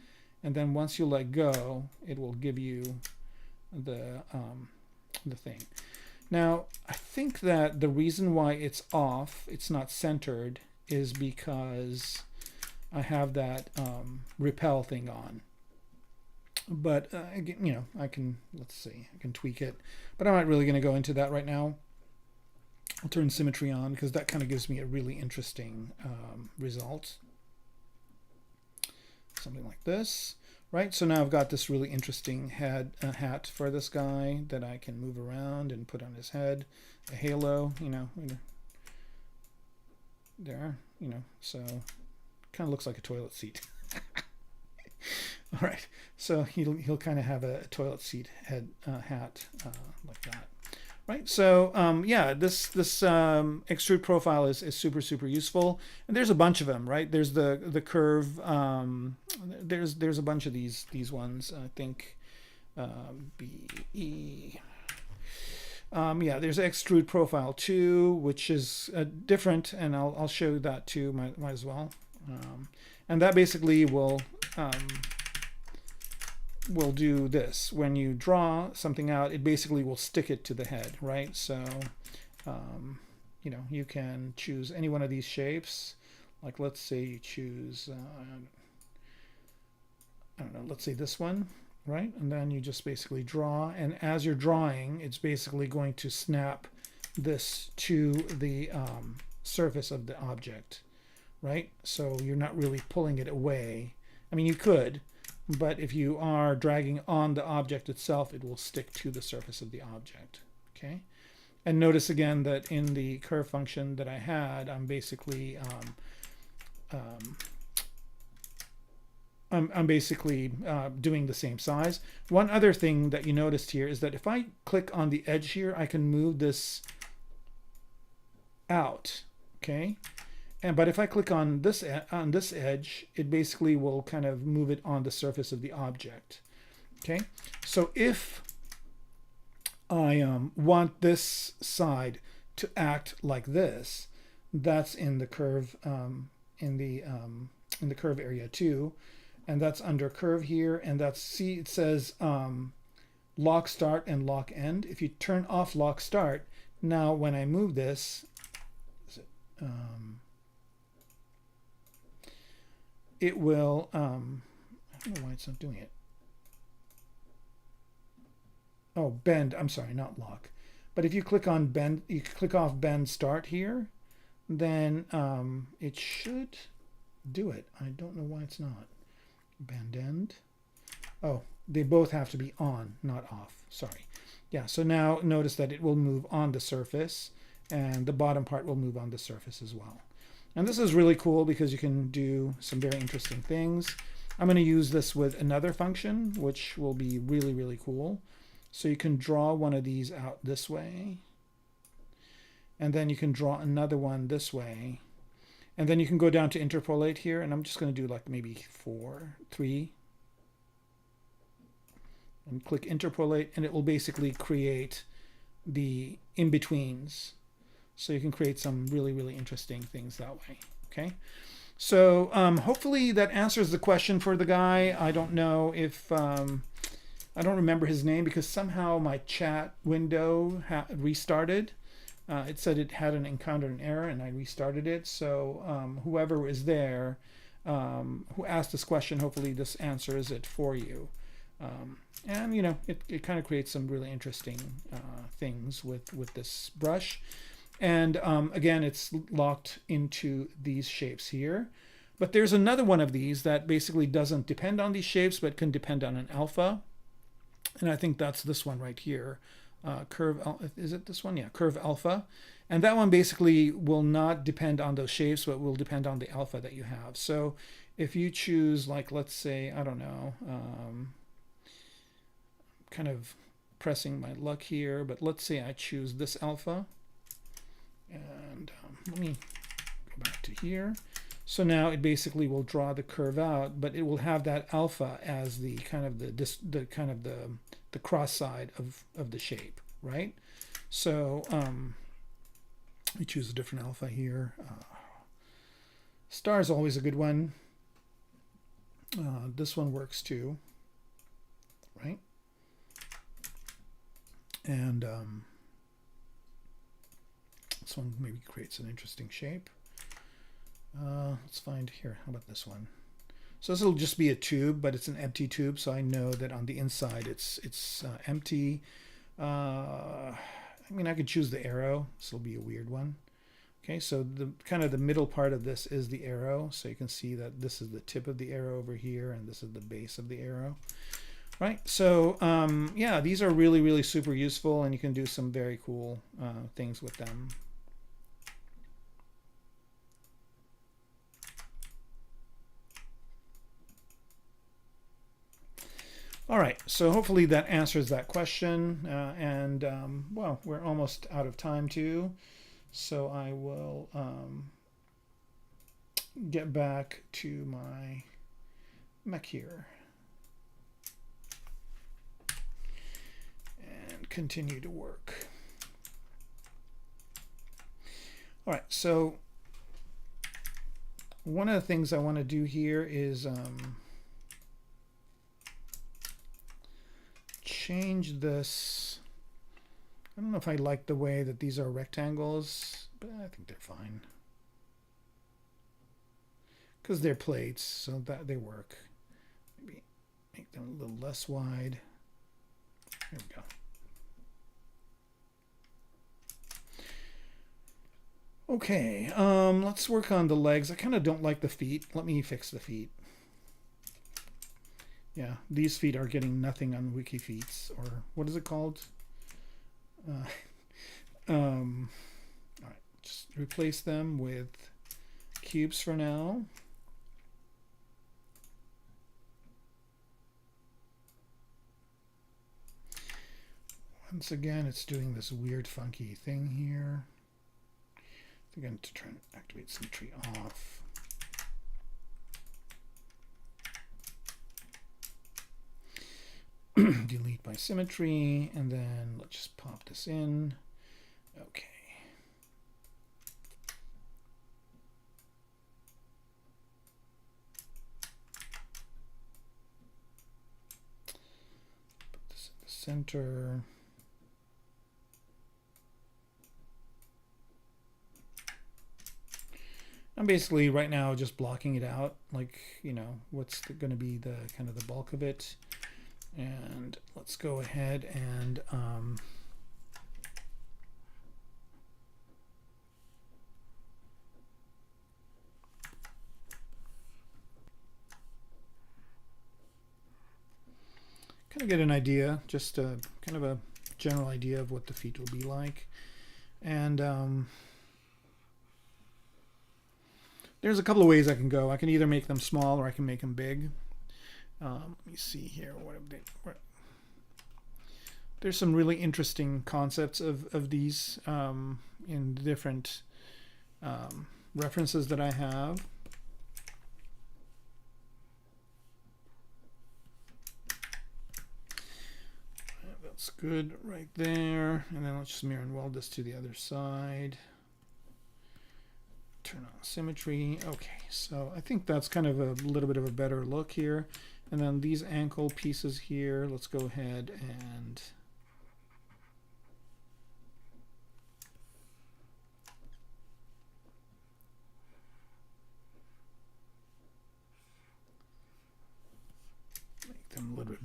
And then once you let go, it will give you the thing. Now, I think that the reason why it's off, it's not centered, is because I have that repel thing on. But you know, I can, let's see, I can tweak it, but I'm not really going to go into that right now. I'll turn symmetry on because that kind of gives me a really interesting result. Something like this, right? So now I've got this really interesting hat for this guy that I can move around and put on his head, a halo, you know, there, you know, so kind of looks like a toilet seat. All right, so he'll kind of have a toilet seat hat like that, right? So yeah, this extrude profile is super useful, and there's a bunch of them, right? There's the curve. There's a bunch of these ones. I think BE. Yeah, there's extrude profile 2, which is different, and I'll show that too. Might as well. And that basically will do this. When you draw something out, it basically will stick it to the head, right? So, you know, you can choose any one of these shapes. Like, let's say you choose, I don't know, let's say this one, right? And then you just basically draw. And as you're drawing, it's basically going to snap this to the surface of the object. Right? So you're not really pulling it away. I mean, you could, but if you are dragging on the object itself, it will stick to the surface of the object. Okay? And notice again that in the curve function that I had, I'm basically I'm basically doing the same size. One other thing that you noticed here is that if I click on the edge here, I can move this out. Okay? But if I click on this edge, it basically will kind of move it on the surface of the object. Okay, so if I want this side to act like this, that's in the curve in the curve area too, and that's under curve here, and that's, see, it says lock start and lock end. If you turn off lock start, now when I move this, it will, I don't know why it's not doing it. Oh, bend, I'm sorry, not lock. But if you click on bend, you click off bend start here, then it should do it. I don't know why it's not. Bend end. Oh, they both have to be on, not off, sorry. Yeah, so now notice that it will move on the surface, and the bottom part will move on the surface as well. And this is really cool because you can do some very interesting things. I'm going to use this with another function, which will be really cool. So you can draw one of these out this way, and then you can draw another one this way, and then you can go down to interpolate here, and I'm just going to do like maybe 3, and click interpolate, and it will basically create the in-betweens. So you can create some really interesting things that way. Okay, so hopefully that answers the question for the guy. I don't know if I don't remember his name because somehow my chat window restarted. it said it had encountered an error, and I restarted it. So whoever is there who asked this question, hopefully this answers it for you. And you know, it kind of creates some really interesting things with this brush. And again, it's locked into these shapes here. But there's another one of these that basically doesn't depend on these shapes, but can depend on an alpha. And I think that's this one right here. Curve, is it this one? Yeah, curve alpha. And that one basically will not depend on those shapes, but will depend on the alpha that you have. So if you choose, like, let's say, I don't know, kind of pressing my luck here, but let's say I choose this alpha. And let me go back to here. So now it basically will draw the curve out, but it will have that alpha as the kind of the cross side of the shape, right? So we choose a different alpha here. Star is always a good one. This one works too, right? And this one maybe creates an interesting shape. Let's find here. How about this one? So this will just be a tube, but it's an empty tube, so I know that on the inside it's empty. I mean, I could choose the arrow. This will be a weird one. Okay, so the kind of the middle part of this is the arrow. So you can see that this is the tip of the arrow over here, and this is the base of the arrow. Right. So yeah, these are really, really super useful, and you can do some very cool things with them. All right, so hopefully that answers that question. Well, we're almost out of time too. So I will get back to my mech here and continue to work. All right, so one of the things I want to do here is change this. I don't know if I like the way that these are rectangles, but I think they're fine because they're plates, so that they work. Maybe make them a little less wide. There we go. Okay, let's work on the legs. I kind of don't like the feet. Let me fix the feet. Yeah, these feet are getting nothing on Wiki Feets, or what is it called? All right, just replace them with cubes for now. Once again, it's doing this weird, funky thing here. I'm going to try and activate symmetry off. Delete by symmetry, and then let's just pop this in. Okay. Put this in the center. I'm basically right now just blocking it out, like, you know, what's going to be the kind of the bulk of it. And let's go ahead and kind of get an idea, just kind of a general idea of what the feet will be like. And there's a couple of ways I can go. I can either make them small or I can make them big. Let me see here. There's some really interesting concepts of these in different references that I have. That's good right there. And then let's just mirror and weld this to the other side. Turn on symmetry. Okay, so I think that's kind of a little bit of a better look here. And then these ankle pieces here, let's go ahead and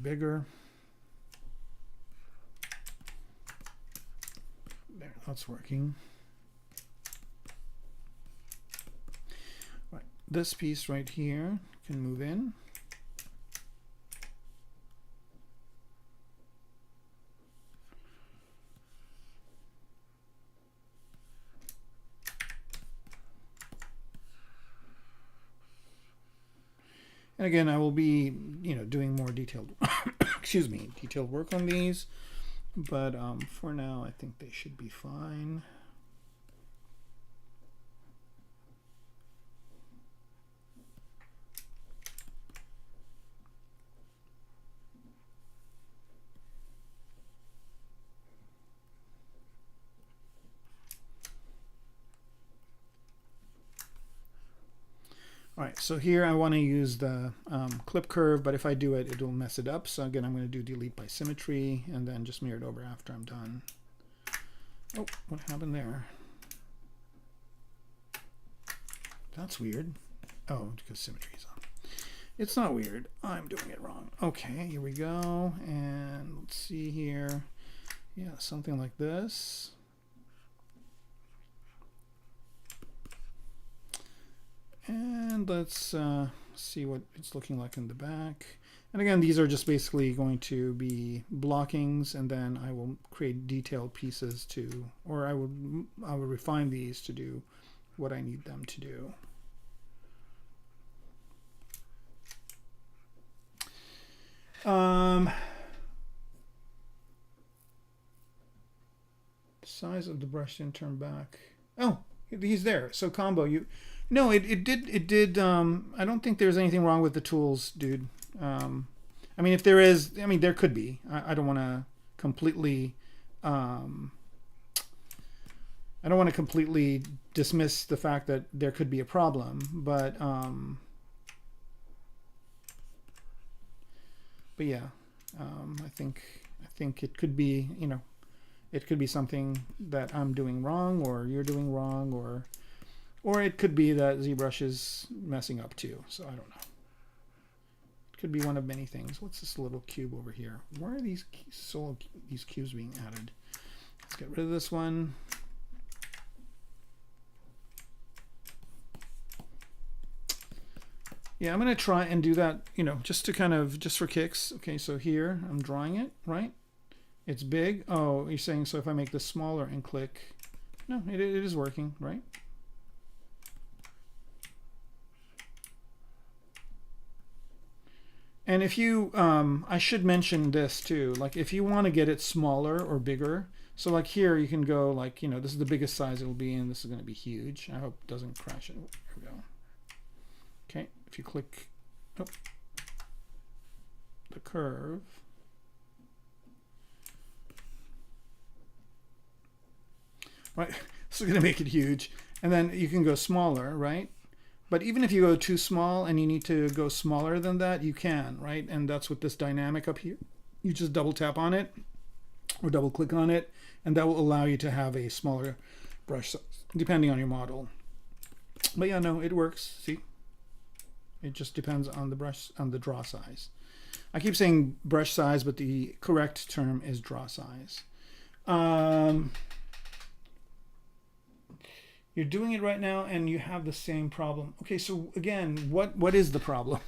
bigger. There, that's working. Right, this piece right here can move in. And again, I will be, doing more detailed, excuse me, detailed work on these. But for now, I think they should be fine. All right, so here I want to use the clip curve, but if I do it, it'll mess it up. So again, I'm going to do delete by symmetry and then just mirror it over after I'm done. Oh, what happened there? That's weird. Oh, because symmetry is on. It's not weird. I'm doing it wrong. Okay, here we go. And let's see here. Yeah, something like this. And let's see what it's looking like in the back. And again, these are just basically going to be blockings, and then I will create detailed pieces to, or I will refine these to do what I need them to do. Size of the brush didn't turn back. Oh, he's there. So combo, no, it did. I don't think there's anything wrong with the tools, dude. I mean, if there is, I mean, there could be. I don't want to completely. I don't want to completely dismiss the fact that there could be a problem, but yeah, I think it could be, it could be something that I'm doing wrong, or you're doing wrong, or it could be that ZBrush is messing up too. So I don't know. It could be one of many things. What's this little cube over here? Where are these cubes being added? Let's get rid of this one. Yeah, I'm going to try and do that, just for kicks. Okay, so here I'm drawing it, right? It's big. Oh, you're saying, so if I make this smaller and click, no, it is working, right? And if you, I should mention this too, like if you want to get it smaller or bigger, so like here you can go like, this is the biggest size it will be, and this is going to be huge. I hope it doesn't crash it. There we go. Okay, if you click the curve, right, this is going to make it huge, and then you can go smaller, right? But even if you go too small and you need to go smaller than that, you can, right? And that's with this dynamic up here. You just double tap on it or double click on it, and that will allow you to have a smaller brush size, depending on your model. But yeah, no, it works. See? It just depends on the brush, on the draw size. I keep saying brush size, but the correct term is draw size. You're doing it right now and you have the same problem. Okay, so again, what is the problem?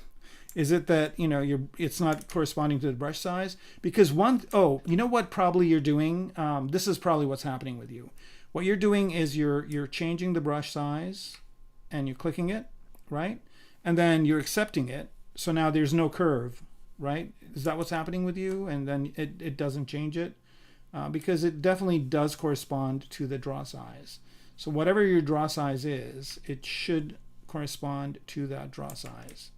Is it that, it's not corresponding to the brush size? Because you know what probably you're doing? This is probably what's happening with you. What you're doing is you're changing the brush size and you're clicking it, right? And then you're accepting it. So now there's no curve, right? Is that what's happening with you? And then it doesn't change it? Because it definitely does correspond to the draw size. So whatever your draw size is, it should correspond to that draw size.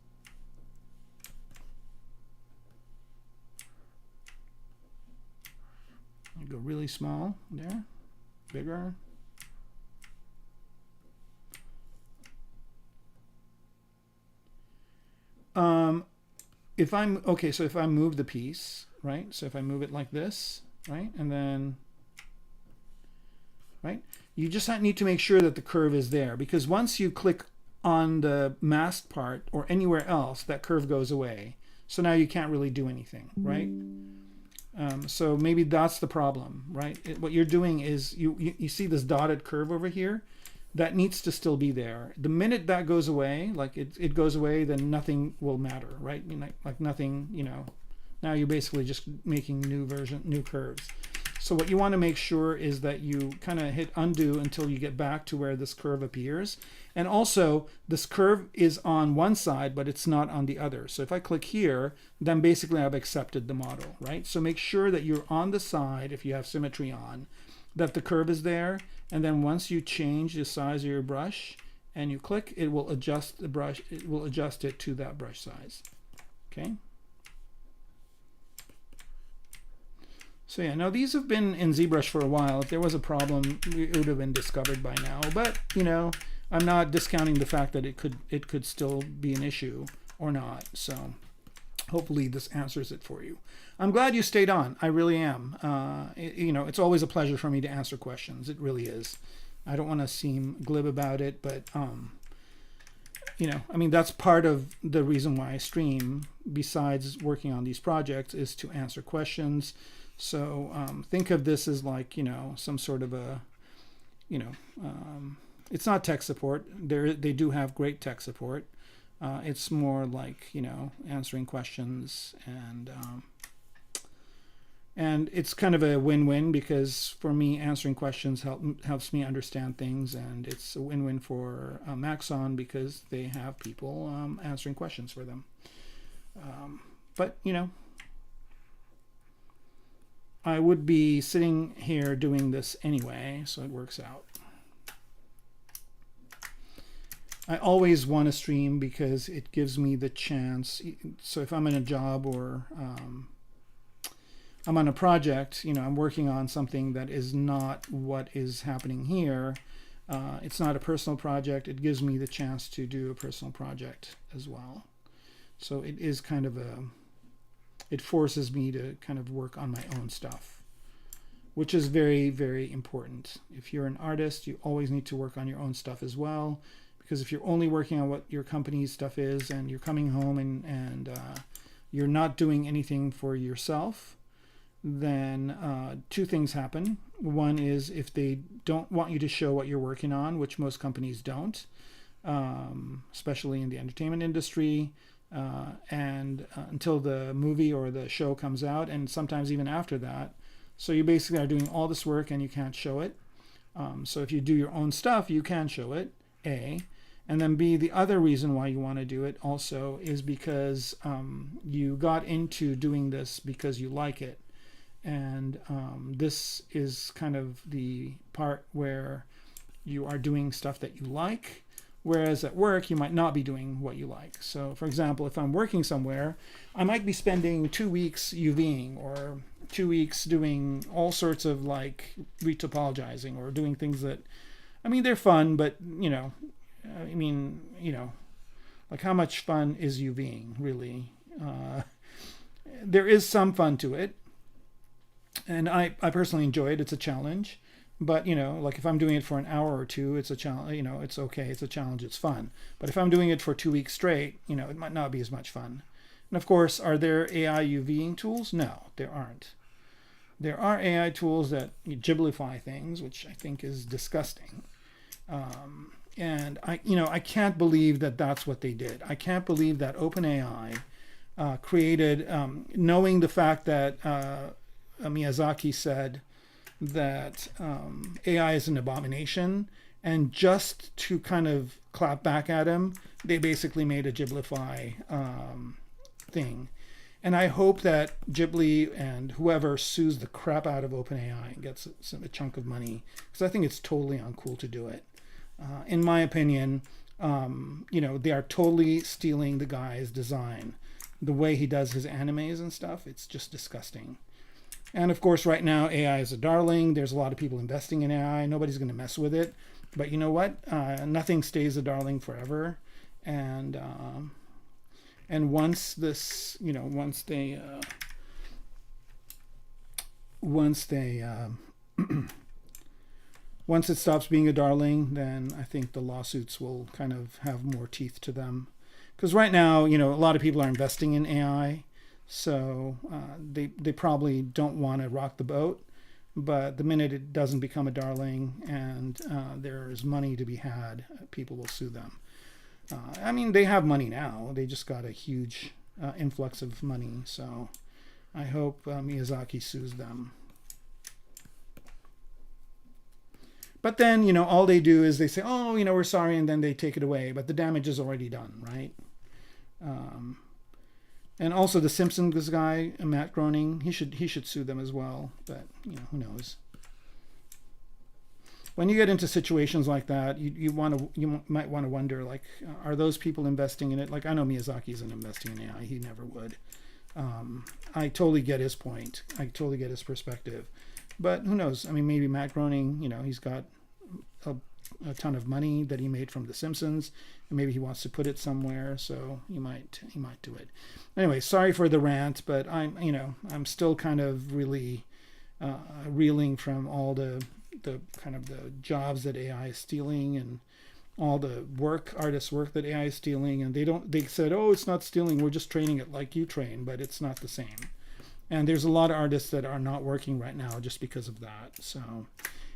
I go really small there, bigger. If I move the piece, right? So if I move it like this, right? And then, right? You just need to make sure that the curve is there, because once you click on the masked part or anywhere else, that curve goes away. So now you can't really do anything, right? So maybe that's the problem, right? What you're doing is you see this dotted curve over here that needs to still be there. The minute that goes away, like it goes away, then nothing will matter, right? I mean, like nothing, you know, now you're basically just making new curves. So what you want to make sure is that you kind of hit undo until you get back to where this curve appears. And also this curve is on one side, but it's not on the other. So if I click here, then basically I've accepted the model, right? So make sure that you're on the side, if you have symmetry on, that the curve is there. And then once you change the size of your brush and you click, it will adjust the brush, it will adjust it to that brush size. Okay. So yeah, now these have been in ZBrush for a while. If there was a problem, it would have been discovered by now. But you know, I'm not discounting the fact that it could still be an issue or not. So hopefully this answers it for you. I'm glad you stayed on. I really am. You know, it's always a pleasure for me to answer questions. It really is. I don't want to seem glib about it, but you know, I mean, that's part of the reason why I stream, besides working on these projects, is to answer questions. So think of this as like, you know, some sort of a, you know, it's not tech support. They do have great tech support. It's more like, you know, answering questions, and it's kind of a win-win, because for me, answering questions helps me understand things, and it's a win-win for Maxon because they have people answering questions for them. But, you know, I would be sitting here doing this anyway, so it works out. I always want to stream because it gives me the chance. So if I'm in a job or I'm on a project, you know, I'm working on something that is not what is happening here. It's not a personal project. It gives me the chance to do a personal project as well. So it is kind of it forces me to kind of work on my own stuff, which is very, very important. If you're an artist, you always need to work on your own stuff as well, because if you're only working on what your company's stuff is and you're coming home and you're not doing anything for yourself, then two things happen. One is if they don't want you to show what you're working on, which most companies don't, especially in the entertainment industry, and until the movie or the show comes out, and sometimes even after that. So you basically are doing all this work and you can't show it. So if you do your own stuff, you can show it, A. And then B, the other reason why you want to do it also is because you got into doing this because you like it. And this is kind of the part where you are doing stuff that you like, whereas at work you might not be doing what you like. So for example, if I'm working somewhere, I might be spending 2 weeks UVing or 2 weeks doing all sorts of like retopologizing or doing things that, I mean, they're fun, but you know, I mean, you know, like how much fun is UVing really? There is some fun to it, and I personally enjoy it. It's a challenge. But, you know, like if I'm doing it for an hour or two, it's a challenge, you know, it's okay. It's a challenge. It's fun. But if I'm doing it for 2 weeks straight, you know, it might not be as much fun. And of course, are there AI UVing tools? No, there aren't. There are AI tools that giblify things, which I think is disgusting. And I can't believe that that's what they did. I can't believe that OpenAI created, knowing the fact that Miyazaki said that AI is an abomination, and just to kind of clap back at him, they basically made a Giblify thing. And I hope that Ghibli and whoever sues the crap out of OpenAI and gets a chunk of money, because I think it's totally uncool to do it. In my opinion, you know, they are totally stealing the guy's design. The way he does his animes and stuff, it's just disgusting. And of course, right now, AI is a darling. There's a lot of people investing in AI. Nobody's going to mess with it. But you know what? Nothing stays a darling forever. And once this, you know, once it stops being a darling, then I think the lawsuits will kind of have more teeth to them. because right now, a lot of people are investing in AI, so they probably don't want to rock the boat. But the minute it doesn't become a darling and there's money to be had, people will sue them. I mean, they have money now. They just got a huge influx of money. So I hope Miyazaki sues them. But then, all they do is they say, oh, we're sorry, and then they take it away. But the damage is already done, right? And also the Simpsons guy, Matt Groening, he should sue them as well. But who knows? When you get into situations like that, you might want to wonder, like, are those people investing in it? Like, I know Miyazaki isn't investing in AI; he never would. I totally get his point. I totally get his perspective. But who knows? I mean, maybe Matt Groening, he's got a ton of money that he made from The Simpsons, and maybe he wants to put it somewhere, so he might do it. Anyway, sorry for the rant, but I'm still kind of really reeling from all the kind of the jobs that AI is stealing, and all the artist work that AI is stealing, and they said, oh, it's not stealing, we're just training it like you train, but it's not the same. And there's a lot of artists that are not working right now just because of that. So,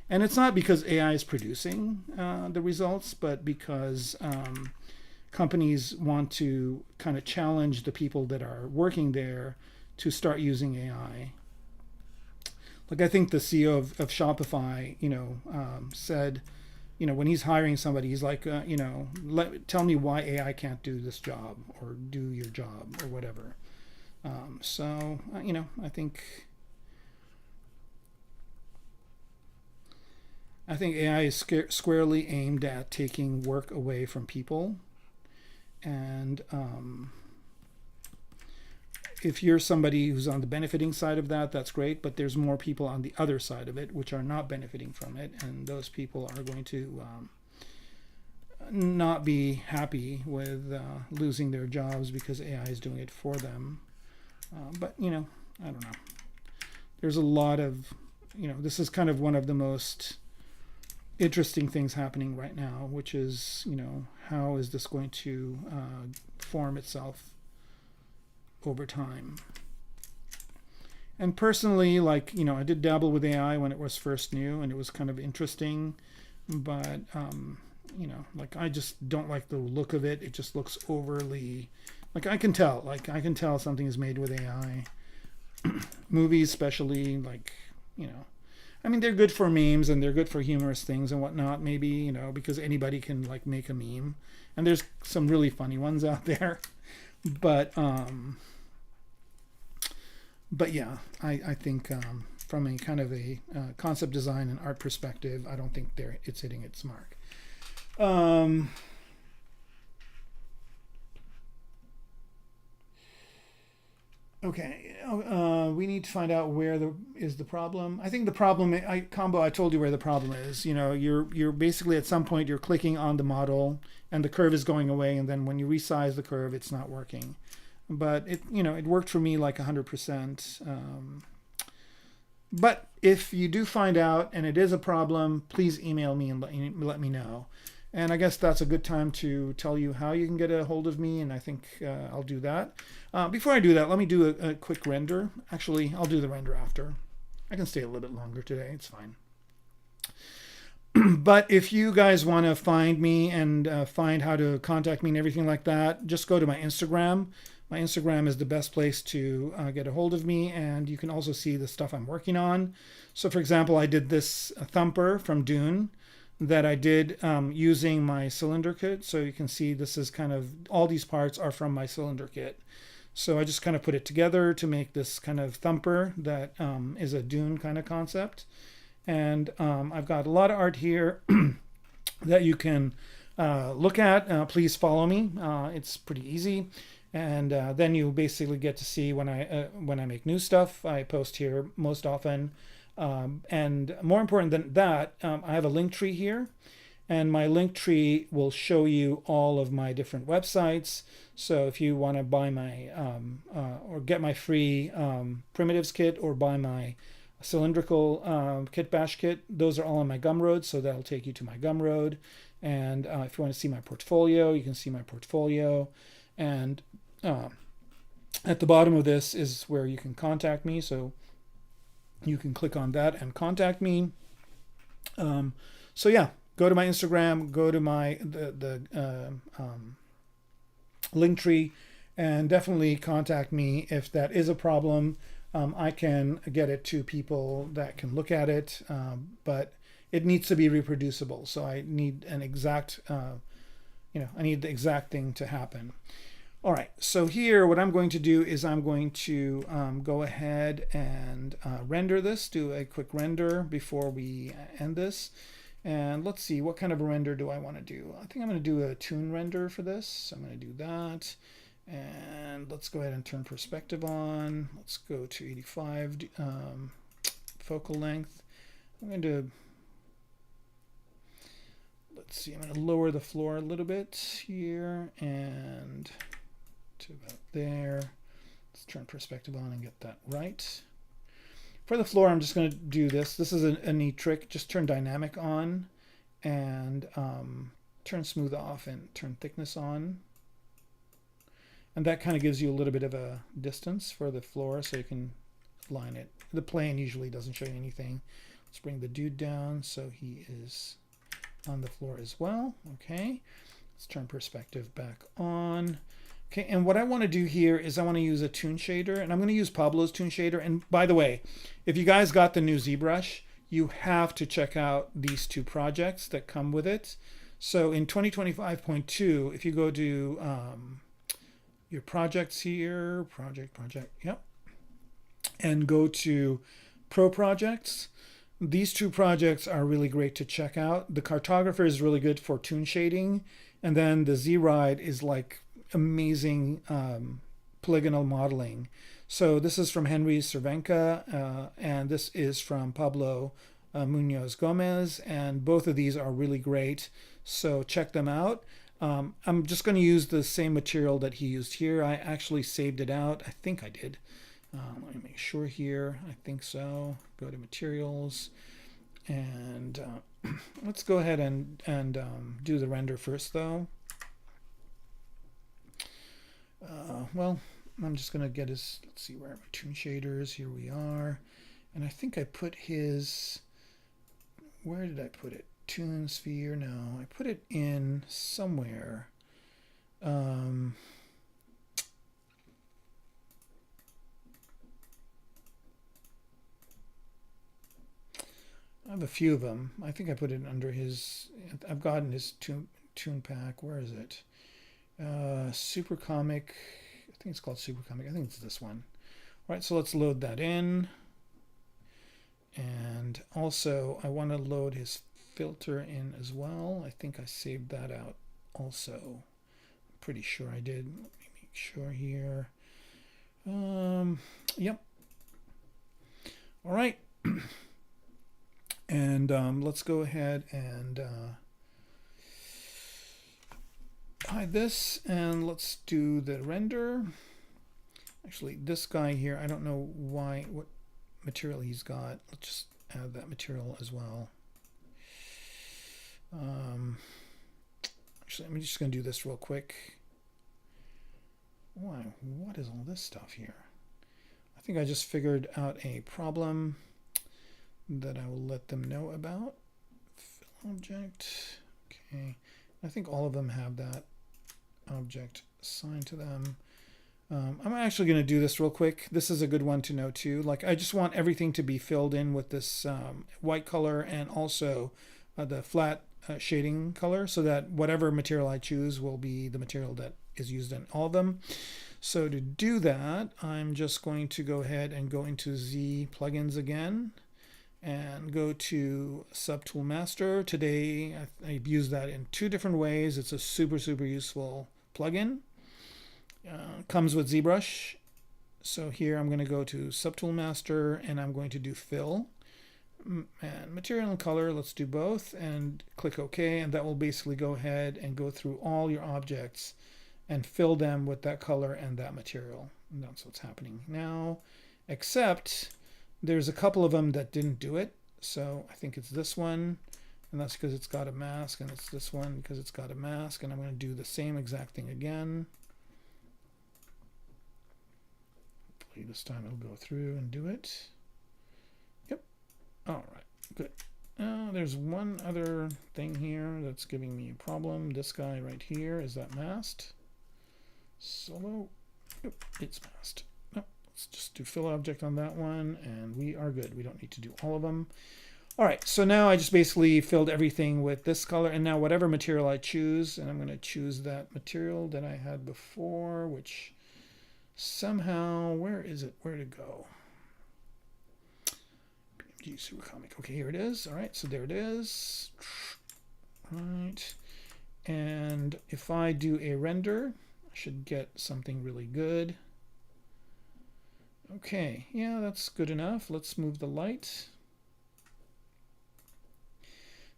and it's not because AI is producing the results, but because companies want to kind of challenge the people that are working there to start using AI. Like, I think the CEO of Shopify, said, when he's hiring somebody, he's like, tell me why AI can't do this job or do your job or whatever. So, I think AI is squarely aimed at taking work away from people. And if you're somebody who's on the benefiting side of that, that's great. But there's more people on the other side of it, which are not benefiting from it. And those people are going to not be happy with losing their jobs because AI is doing it for them. But, I don't know. There's a lot of, this is kind of one of the most interesting things happening right now, which is, how is this going to form itself over time? And personally, like, I did dabble with AI when it was first new, and it was kind of interesting. But, like, I just don't like the look of it. It just looks overly... Like, I can tell something is made with AI. Movies especially, like, I mean, they're good for memes and they're good for humorous things and whatnot, maybe, because anybody can, like, make a meme. And there's some really funny ones out there. But yeah, I think from a kind of a concept design and art perspective, I don't think it's hitting its mark. Okay, we need to find out where is the problem. I think the problem, I told you where the problem is. You're basically at some point you're clicking on the model and the curve is going away, and then when you resize the curve, it's not working. But it worked for me like 100%. But if you do find out and it is a problem, please email me and let me know. And I guess that's a good time to tell you how you can get a hold of me, and I think I'll do that. Before I do that, let me do a quick render. Actually, I'll do the render after. I can stay a little bit longer today. It's fine. But if you guys want to find me and find how to contact me and everything like that, just go to my Instagram. My Instagram is the best place to get a hold of me, and you can also see the stuff I'm working on. So, for example, I did this thumper from Dune that I did using my cylinder kit. So you can see this is kind of, all these parts are from my cylinder kit. So I just kind of put it together to make this kind of thumper that is a Dune kind of concept. And I've got a lot of art here that you can look at. Please follow me. It's pretty easy. And then you basically get to see when I make new stuff. I post here most often. And more important than that, I have a link tree here, and my link tree will show you all of my different websites. So if you want to buy my or get my free primitives kit, or buy my cylindrical kit bash kit, those are all on my Gumroad, so that'll take you to my Gumroad. And if you want to see my portfolio, you can see my portfolio. And at the bottom of this is where you can contact me. So you can click on that and contact me. So yeah, go to my Instagram, go to my link tree, and definitely contact me if that is a problem. I can get it to people that can look at it, but it needs to be reproducible. So I need an exact, I need the exact thing to happen. All right, so here what I'm going to do is I'm going to go ahead and render this, do a quick render before we end this. And let's see, what kind of a render do I want to do? I think I'm going to do a toon render for this. So I'm going to do that. And let's go ahead and turn perspective on. Let's go to 85 focal length. I'm going to, let's see, I'm going to lower the floor a little bit here and to about there. Let's turn perspective on and get that right. For the floor, I'm just going to do this. This is a neat trick. Just turn dynamic on and turn smooth off and turn thickness on. And that kind of gives you a little bit of a distance for the floor so you can line it. The plane usually doesn't show you anything. Let's bring the dude down so he is on the floor as well. Okay. Let's turn perspective back on. Okay, and what I want to do here is I want to use a toon shader, and I'm going to use Pablo's toon shader. And by the way, if you guys got the new ZBrush, you have to check out these two projects that come with it. So in 2025.2, if you go to your projects here, project, yep, and go to Pro Projects, these two projects are really great to check out. The Cartographer is really good for toon shading, and then the Z-Ride is like amazing polygonal modeling. So this is from Henry Cervenka, and this is from Pablo Munoz Gomez, and both of these are really great. So check them out. I'm just going to use the same material that he used here. I actually saved it out. I think I did. Let me make sure here. I think so. Go to materials, and let's go ahead and do the render first, though. Well, I'm just going to get his, let's see, where are my toon shaders? Here we are. And I think I put his, where did I put it? Toon sphere? No, I put it in somewhere. I have a few of them. I think I put it under his, I've gotten his toon pack. Where is it? Super Comic. I think it's called Super Comic. I think it's this one. All right, so let's load that in. And also, I want to load his filter in as well. I think I saved that out also. I'm pretty sure I did. Let me make sure here. Yep. All right. And let's go ahead and hide this, and let's do the render. Actually, this guy here, I don't know what material he's got. Let's just add that material as well. Actually, I'm just going to do this real quick. Why? What is all this stuff here? I think I just figured out a problem that I will let them know about. Fill object. Okay. I think all of them have that object assigned to them. I'm actually going to do this real quick. This is a good one to know too. Like, I just want everything to be filled in with this white color and also the flat shading color, so that whatever material I choose will be the material that is used in all of them. So to do that, I'm just going to go ahead and go into Z plugins again and go to Subtool Master. Today I've used that in two different ways. It's a super useful plugin. Comes with ZBrush. So here I'm going to go to Subtool Master and I'm going to do Fill. And Material and Color, let's do both, and click OK, and that will basically go ahead and go through all your objects and fill them with that color and that material. And that's what's happening now, except there's a couple of them that didn't do it. So I think it's this one, and that's because it's got a mask, and it's this one because it's got a mask, and I'm going to do the same exact thing again. Hopefully this time it'll go through and do it. Yep. All right, good. There's one other thing here that's giving me a problem. This guy right here, is that masked? Solo. Yep, it's masked. No, let's just do fill object on that one, and we are good. We don't need to do all of them. All right, so now I just basically filled everything with this color, and now whatever material I choose, and I'm going to choose that material that I had before, which somehow, where is it? Where to go? PMG Super Comic. Okay, here it is. All right, so there it is. All right, and if I do a render, I should get something really good. Okay, yeah, that's good enough. Let's move the light.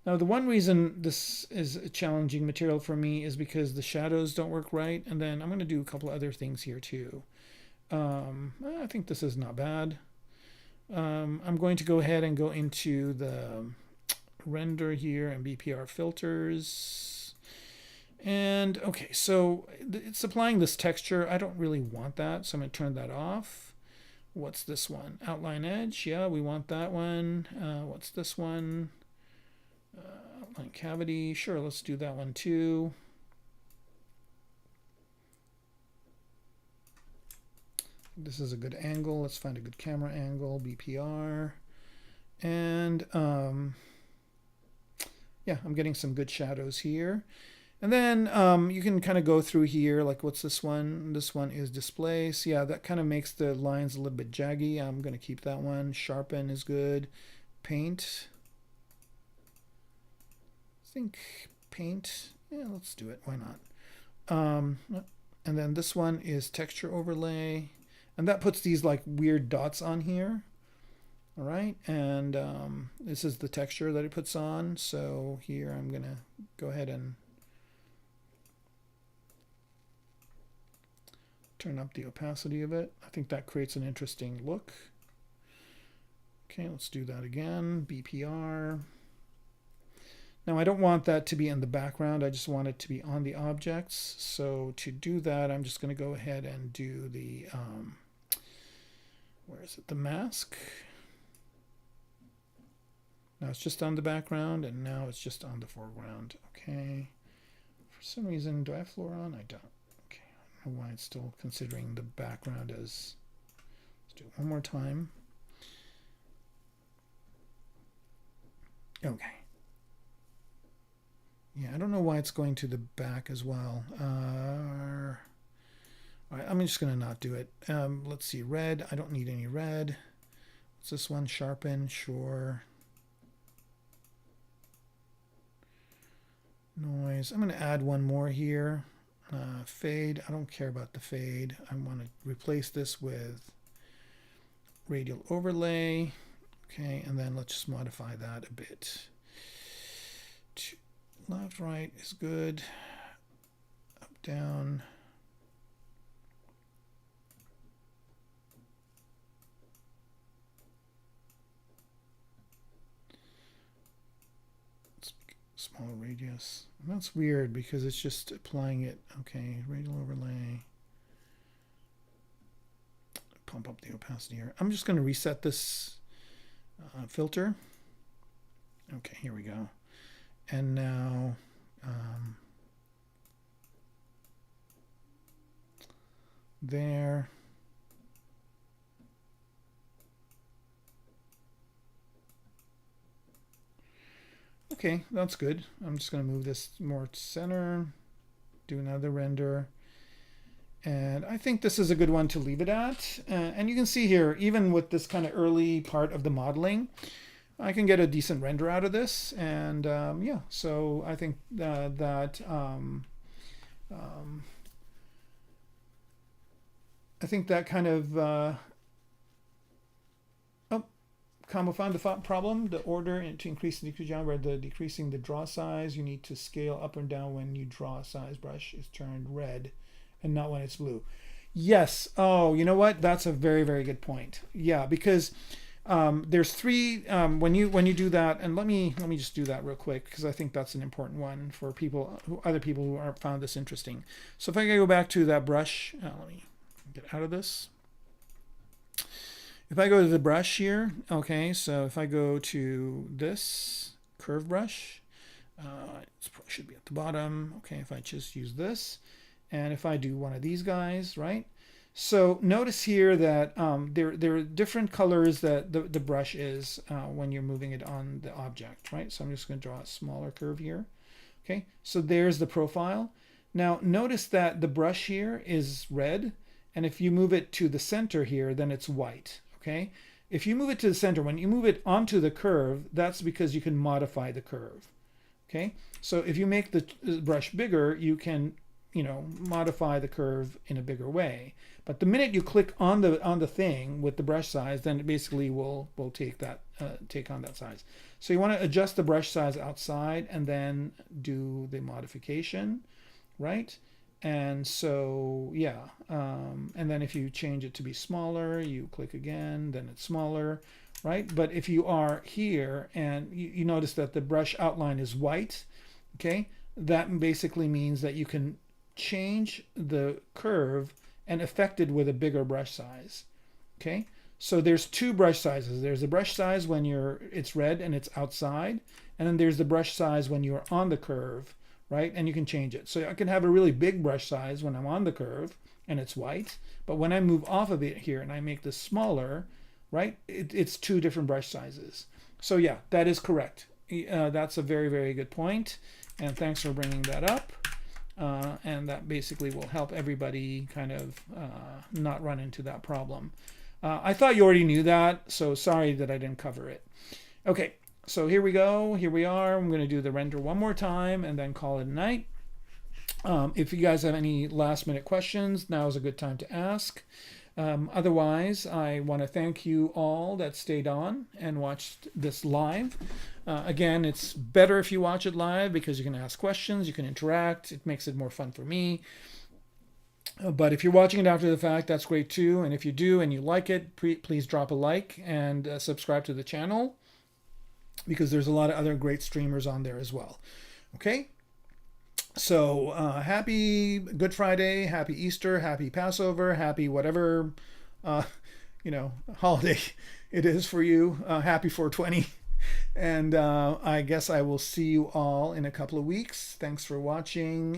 Now, the one reason this is a challenging material for me is because the shadows don't work right. And then I'm going to do a couple other things here too. I think this is not bad. I'm going to go ahead and go into the render here and BPR filters. And okay, so it's applying this texture. I don't really want that, so I'm going to turn that off. What's this one? Outline edge. Yeah, we want that one. What's this one? Outline cavity, sure, let's do that one too. This is a good angle. Let's find a good camera angle, BPR. And yeah, I'm getting some good shadows here. And then you can kind of go through here, like what's this one? This one is displace. Yeah, that kind of makes the lines a little bit jaggy. I'm going to keep that one. Sharpen is good. Paint. I think paint, yeah, let's do it, why not? And then this one is texture overlay, and that puts these like weird dots on here. All right, and this is the texture that it puts on. So here I'm gonna go ahead and turn up the opacity of it. I think that creates an interesting look. Okay, let's do that again, BPR. Now I don't want that to be in the background, I just want it to be on the objects. So to do that, I'm just going to go ahead and do the, where is it, the mask. Now it's just on the background, and now it's just on the foreground. Okay, for some reason, do I have floor on? I don't. Okay, I don't know why it's still considering the background as, let's do it one more time. Okay. Yeah, I don't know why it's going to the back as well. All right, I'm just going to not do it. Let's see, red. I don't need any red. What's this one? Sharpen, sure. Noise. I'm going to add one more here. Fade. I don't care about the fade. I want to replace this with radial overlay. Okay, and then let's just modify that a bit. Left, right is good. Up, down. Let's make it smaller radius. And that's weird because it's just applying it. Okay, radial overlay. Pump up the opacity here. I'm just going to reset this filter. Okay, here we go. And now there. Okay, that's good. I'm just going to move this more to center, do another render. And I think this is a good one to leave it at. And you can see here, even with this kind of early part of the modeling, I can get a decent render out of this, and yeah, so I think that kind of combo found the problem, the order, and to increase and decrease where the decreasing the draw size, you need to scale up and down when you draw size brush is turned red and not when it's blue. Yes. Oh, you know what? That's a very, very good point. Yeah, because there's three when you do that, and let me just do that real quick because I think that's an important one for other people who aren't found this interesting. So if I go back to that brush, let me get out of this. If I go to the brush here, okay, so if I go to this curve brush, it should be at the bottom. Okay, if I just use this, and if I do one of these guys, right? So notice here that there are different colors that the brush is when you're moving it on the object, right? So I'm just going to draw a smaller curve here. Okay, so there's the profile. Now notice that the brush here is red, and if you move it to the center here, then it's white. Okay, if you move it to the center, when you move it onto the curve, that's because you can modify the curve. Okay, so if you make the brush bigger, you can, you know, modify the curve in a bigger way. But the minute you click on the thing with the brush size, then it basically will take on that size. So you want to adjust the brush size outside and then do the modification, right? And so yeah, and then if you change it to be smaller, you click again, then it's smaller, right? But if you are here and you notice that the brush outline is white, okay, that basically means that you can change the curve and affect it with a bigger brush size. Okay, so there's two brush sizes. There's the brush size when it's red and it's outside, and then there's the brush size when you're on the curve, right? And you can change it. So I can have a really big brush size when I'm on the curve and it's white, but when I move off of it here and I make this smaller, right, it's two different brush sizes. So yeah, that is correct. That's a very, very good point, and thanks for bringing that up. And that basically will help everybody kind of not run into that problem. I thought you already knew that, so sorry that I didn't cover it. Okay, so here we go. Here we are. I'm going to do the render one more time and then call it a night. If you guys have any last minute questions, now is a good time to ask. Otherwise, I want to thank you all that stayed on and watched this live. Again, it's better if you watch it live because you can ask questions, you can interact, it makes it more fun for me. But if you're watching it after the fact, that's great too. And if you do and you like it, please drop a like and subscribe to the channel, because there's a lot of other great streamers on there as well. Okay? So happy Good Friday, happy Easter, happy Passover, happy whatever you know, holiday it is for you. Happy 420. And I guess I will see you all in a couple of weeks. Thanks for watching.